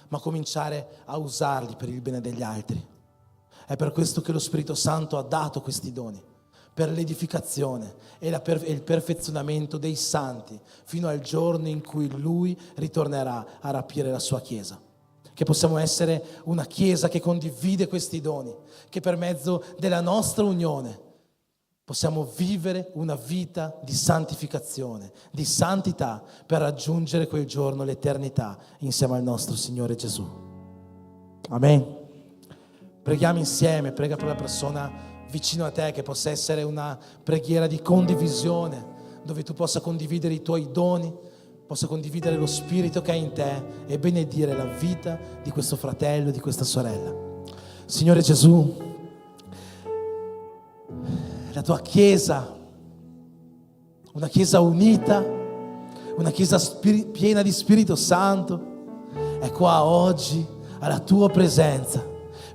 ma cominciare a usarli per il bene degli altri. È per questo che lo Spirito Santo ha dato questi doni, per l'edificazione e il perfezionamento dei santi, fino al giorno in cui Lui ritornerà a rapire la sua Chiesa. Che possiamo essere una Chiesa che condivide questi doni, che per mezzo della nostra unione possiamo vivere una vita di santificazione, di santità, per raggiungere quel giorno, l'eternità, insieme al nostro Signore Gesù. Amen. Preghiamo insieme, prega per la persona vicino a te, che possa essere una preghiera di condivisione, dove tu possa condividere i tuoi doni, possa condividere lo spirito che hai in te e benedire la vita di questo fratello, di questa sorella. Signore Gesù, la tua Chiesa, una Chiesa unita, una Chiesa piena di Spirito Santo, è qua oggi alla tua presenza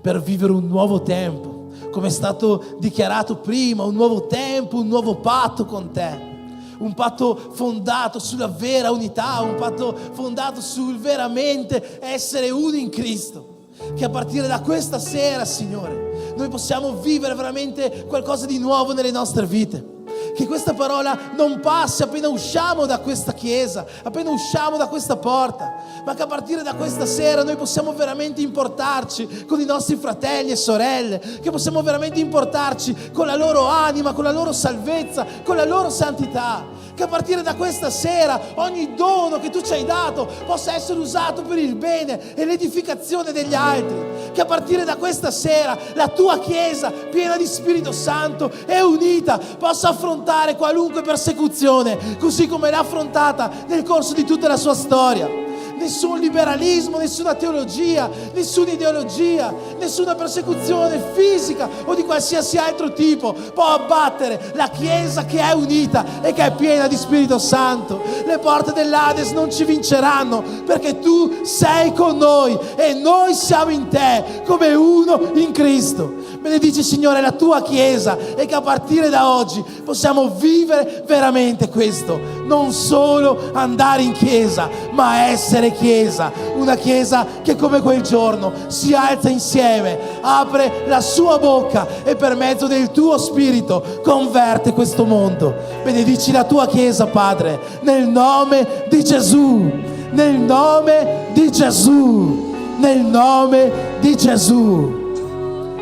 per vivere un nuovo tempo, come è stato dichiarato prima, un nuovo tempo, un nuovo patto con te. Un patto fondato sulla vera unità, un patto fondato sul veramente essere uno in Cristo. Che a partire da questa sera, Signore, noi possiamo vivere veramente qualcosa di nuovo nelle nostre vite. Che questa parola non passi appena usciamo da questa chiesa, appena usciamo da questa porta, ma che a partire da questa sera noi possiamo veramente importarci con i nostri fratelli e sorelle, che possiamo veramente importarci con la loro anima, con la loro salvezza, con la loro santità. Che a partire da questa sera ogni dono che tu ci hai dato possa essere usato per il bene e l'edificazione degli altri. Che a partire da questa sera la tua Chiesa, piena di Spirito Santo e unita, possa affrontare qualunque persecuzione, così come l'ha affrontata nel corso di tutta la sua storia. Nessun liberalismo, nessuna teologia, nessuna ideologia, nessuna persecuzione fisica o di qualsiasi altro tipo può abbattere la Chiesa che è unita e che è piena di Spirito Santo. Le porte dell'Ades non ci vinceranno, perché tu sei con noi e noi siamo in te come uno in Cristo. Benedici, Signore, la tua Chiesa, e che a partire da oggi possiamo vivere veramente questo. Non solo andare in chiesa, ma essere Chiesa. Una Chiesa che come quel giorno si alza insieme, apre la sua bocca e per mezzo del tuo Spirito converte questo mondo. Benedici la tua Chiesa, Padre, nel nome di Gesù, nel nome di Gesù, nel nome di Gesù.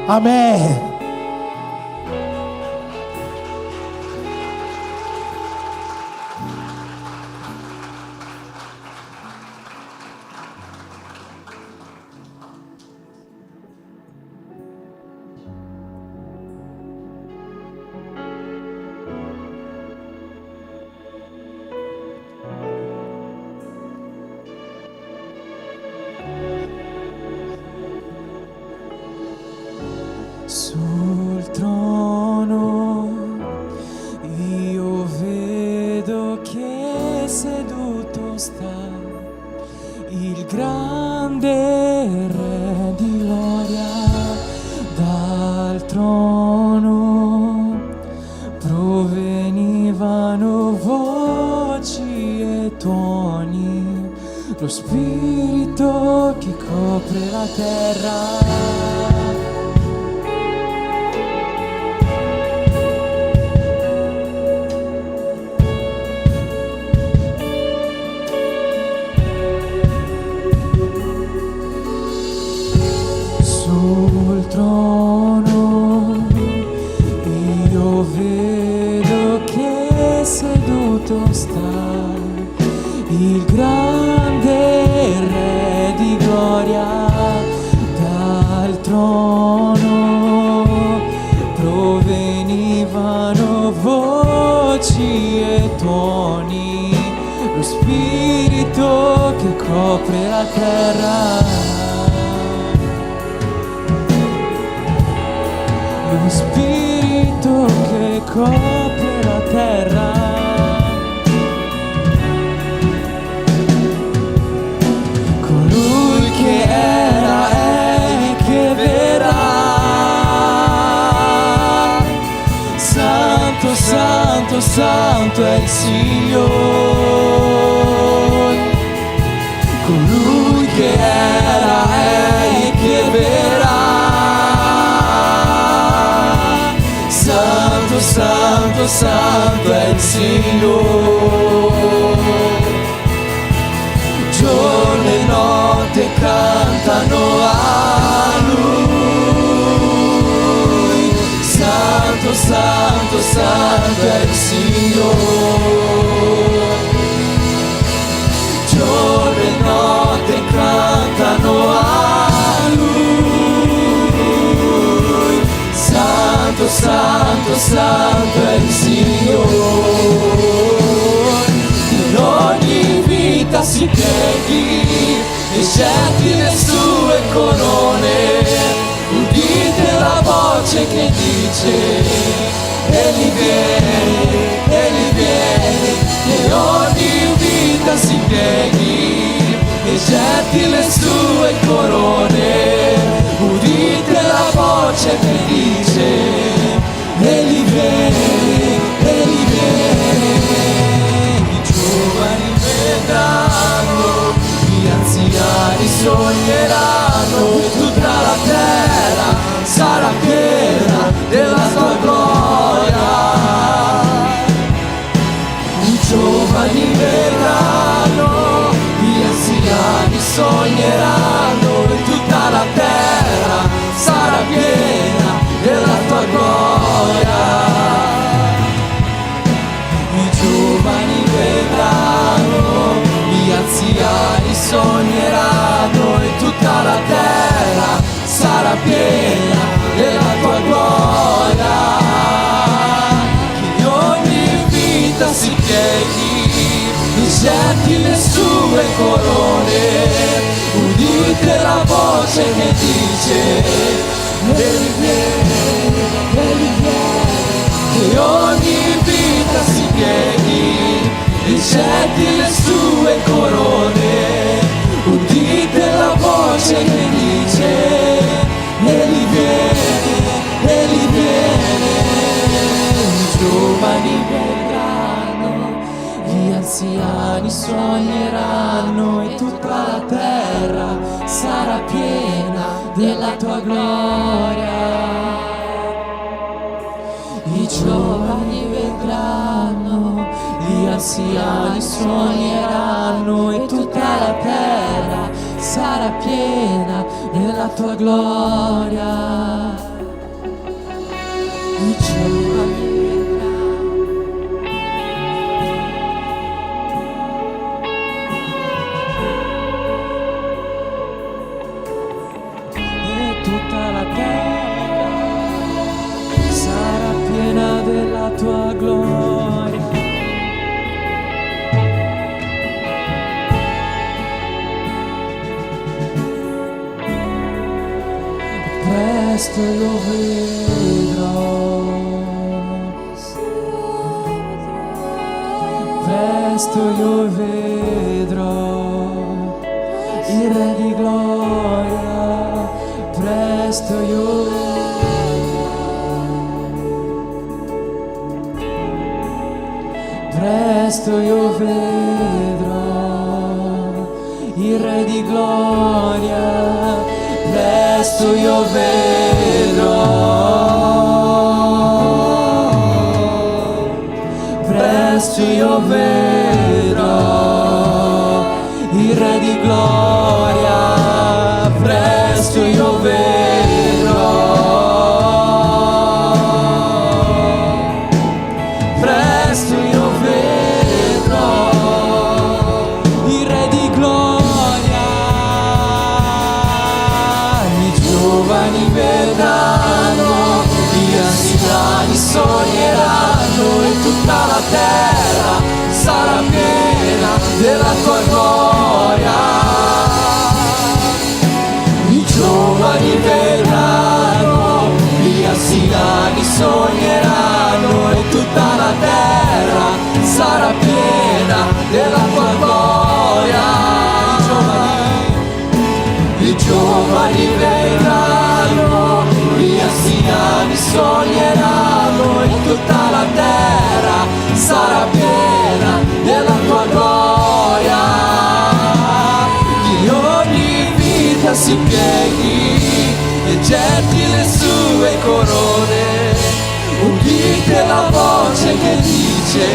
Amen. Sul trono io vedo che seduto sta il grande Re di gloria. Dal trono provenivano voci e tuoni, lo Spirito che copre la terra. Sul trono io vedo che seduto sta il grande Re di gloria. Dal trono provenivano voci e tuoni, lo Spirito che copre la terra. Lo Spirito che copre la la terra. Colui che era e che verrà. Santo, santo, santo è il Signore. Colui che era e che verrà. Santo, santo, santo è il Signore. Giorno e notte cantano a Lui. Santo, santo, santo è il Signore. Giorno e notte cantano a Lui. Santo, santo, santo è il Signore. In ogni vita si pieghi e getti le sue corone. Udite la voce che dice: Egli viene, e ogni vita si pieghi e getti le sue corone. Udite la voce che dice: Egli viene, Egli viene. I giovani vedranno, gli anziani sogneranno e tutta la terra sarà piena della sua gloria. I giovani vedranno, gli anziani sogneranno e tutta la terra sarà piena della tua gloria. I giovani vedranno, gli anziani sogneranno e tutta la terra sarà piena della tua gloria. Che ogni vita si pieghi, getti le sue corone. Udite la voce che dice: Egli viene, Egli viene. Che ogni vita si pieghi e getti le sue corone. Udite la voce che dice: Egli viene, Egli viene. I giovani vedranno, gli anziani sogneranno e tutta la terra sarà piena della tua gloria. I giovani vedranno, gli anziani sogneranno e tutta la terra sarà piena della tua gloria. I giovani della tua gloria. Presto io vedrò, presto io vedrò il Re di gloria. Presto io presto io vedrò il Re di gloria. Presto io vedrò, presto io vedrò il Re di gloria. Presto io vedrò, presto io vedrò il Re di gloria. I giovani vedranno, gli anziani sogneranno e tutta la terra sarà piena della tua gloria. I giovani vedranno, gli anziani sogneranno e tutta la terra sogneranno e tutta la terra sarà piena della tua gloria. Che ogni vita si pieghi e getti le sue corone. Udite la voce che dice: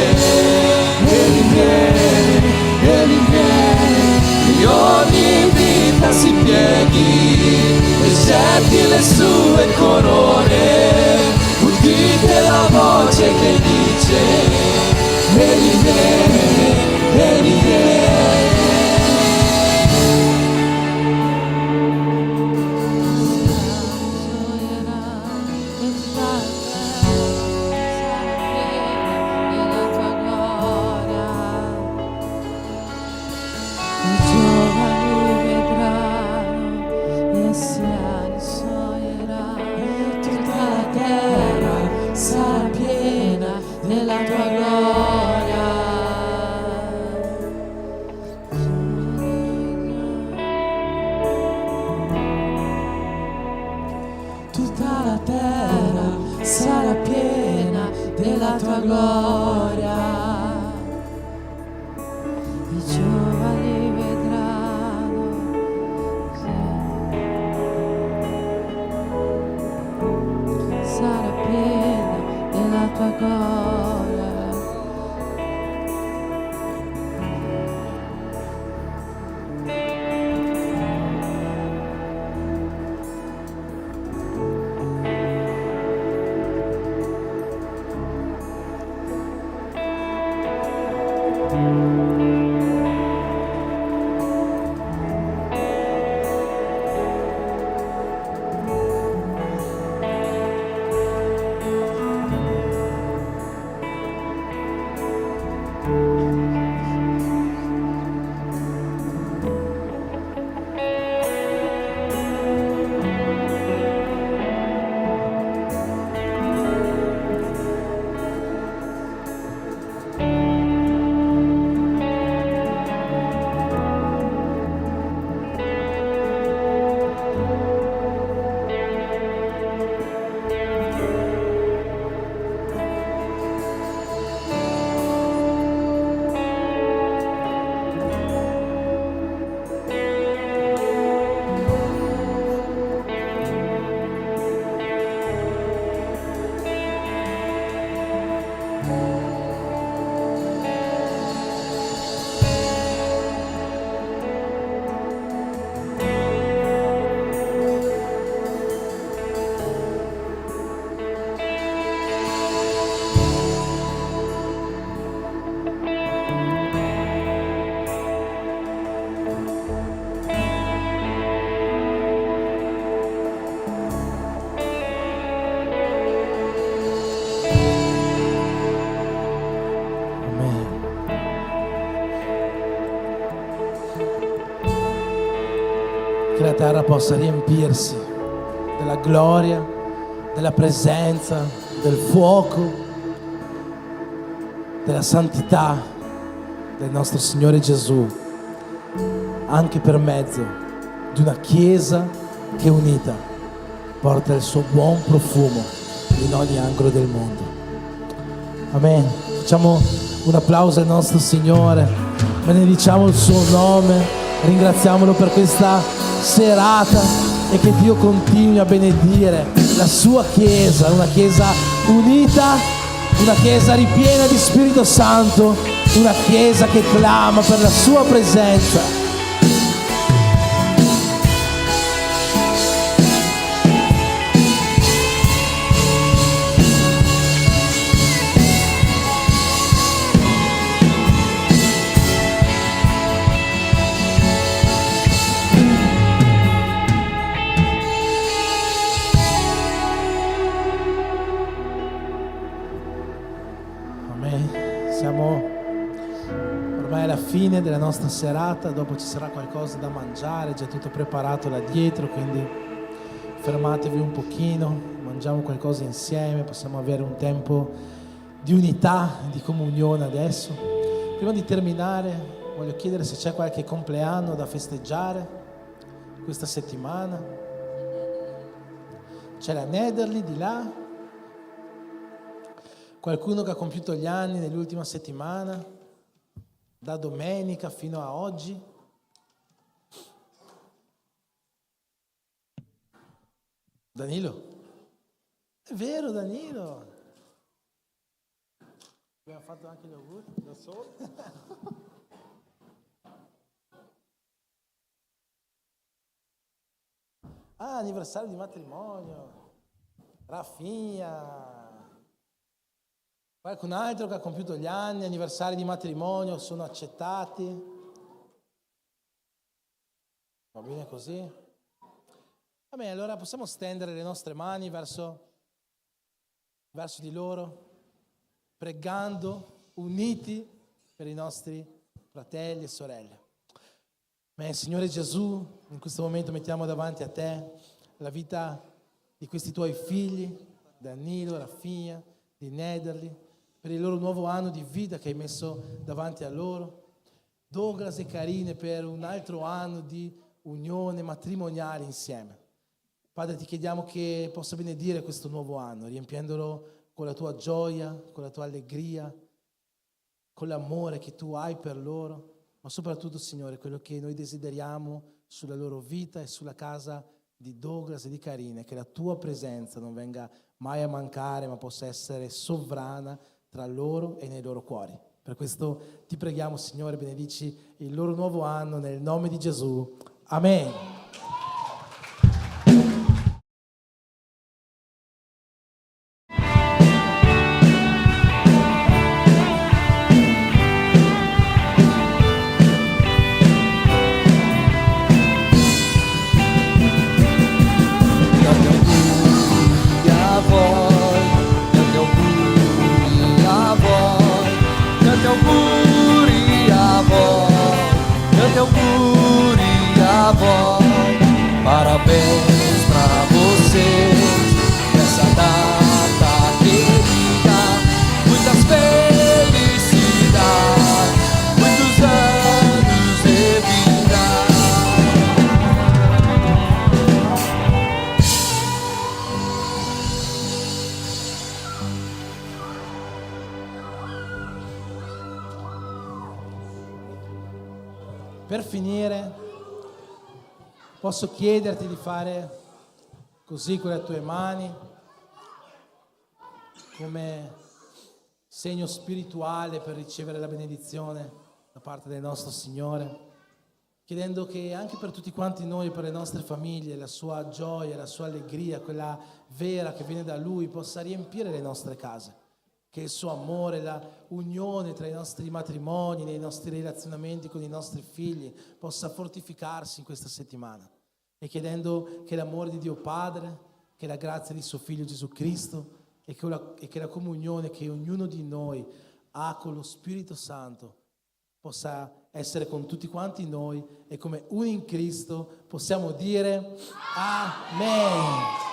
Egli viene, Egli viene. Che ogni vita si pieghi e getti le sue corone. Udite la voce che dice: Egli viene, Egli viene. Tutta la terra sarà piena della tua gloria. I giovani vedranno, sarà piena della tua gloria. Che la terra possa riempirsi della gloria, della presenza, del fuoco, della santità del nostro Signore Gesù, anche per mezzo di una Chiesa che unita porta il suo buon profumo in ogni angolo del mondo. Amen. Facciamo un applauso al nostro Signore, benediciamo il suo nome, ringraziamolo per questa serata e che Dio continui a benedire la sua Chiesa, una Chiesa unita, una Chiesa ripiena di Spirito Santo, una Chiesa che clama per la sua presenza. Siamo ormai alla fine della nostra serata, dopo ci sarà qualcosa da mangiare, già tutto preparato là dietro, quindi fermatevi un pochino, mangiamo qualcosa insieme, possiamo avere un tempo di unità, di comunione adesso. Prima di terminare voglio chiedere se c'è qualche compleanno da festeggiare questa settimana. C'è la Nederli di là, Qualcuno che ha compiuto gli anni nell'ultima settimana, da domenica fino a oggi? Danilo? È vero, Danilo. Abbiamo fatto anche gli auguri da soli. Ah, anniversario di matrimonio. Raffia. Qualcun altro che ha compiuto gli anni, anniversari di matrimonio, sono accettati? Va bene così? Va bene, allora possiamo stendere le nostre mani verso di loro, pregando, uniti per i nostri fratelli e sorelle. Bene, Signore Gesù, in questo momento mettiamo davanti a te la vita di questi tuoi figli, Danilo, Raffia, di Nederli, per il loro nuovo anno di vita che hai messo davanti a loro. Douglas e Carine per un altro anno di unione matrimoniale insieme. Padre, ti chiediamo che possa benedire questo nuovo anno, riempiendolo con la tua gioia, con la tua allegria, con l'amore che tu hai per loro, ma soprattutto, Signore, quello che noi desideriamo sulla loro vita e sulla casa di Douglas e di Carine, che la tua presenza non venga mai a mancare, ma possa essere sovrana tra loro e nei loro cuori. Per questo ti preghiamo, Signore, benedici il loro nuovo anno nel nome di Gesù. Amen. Parabéns pra vocês nessa data querida, muitas felicidades, muitos anos de vida. Per finire, posso chiederti di fare così con le tue mani, come segno spirituale per ricevere la benedizione da parte del nostro Signore, chiedendo che anche per tutti quanti noi, per le nostre famiglie, la sua gioia, la sua allegria, quella vera che viene da Lui, possa riempire le nostre case. Che il suo amore, la unione tra i nostri matrimoni, nei nostri relazionamenti con i nostri figli possa fortificarsi in questa settimana. E chiedendo che l'amore di Dio Padre, che la grazia di suo Figlio Gesù Cristo e che la comunione che ognuno di noi ha con lo Spirito Santo possa essere con tutti quanti noi, e come uni in Cristo possiamo dire Amen.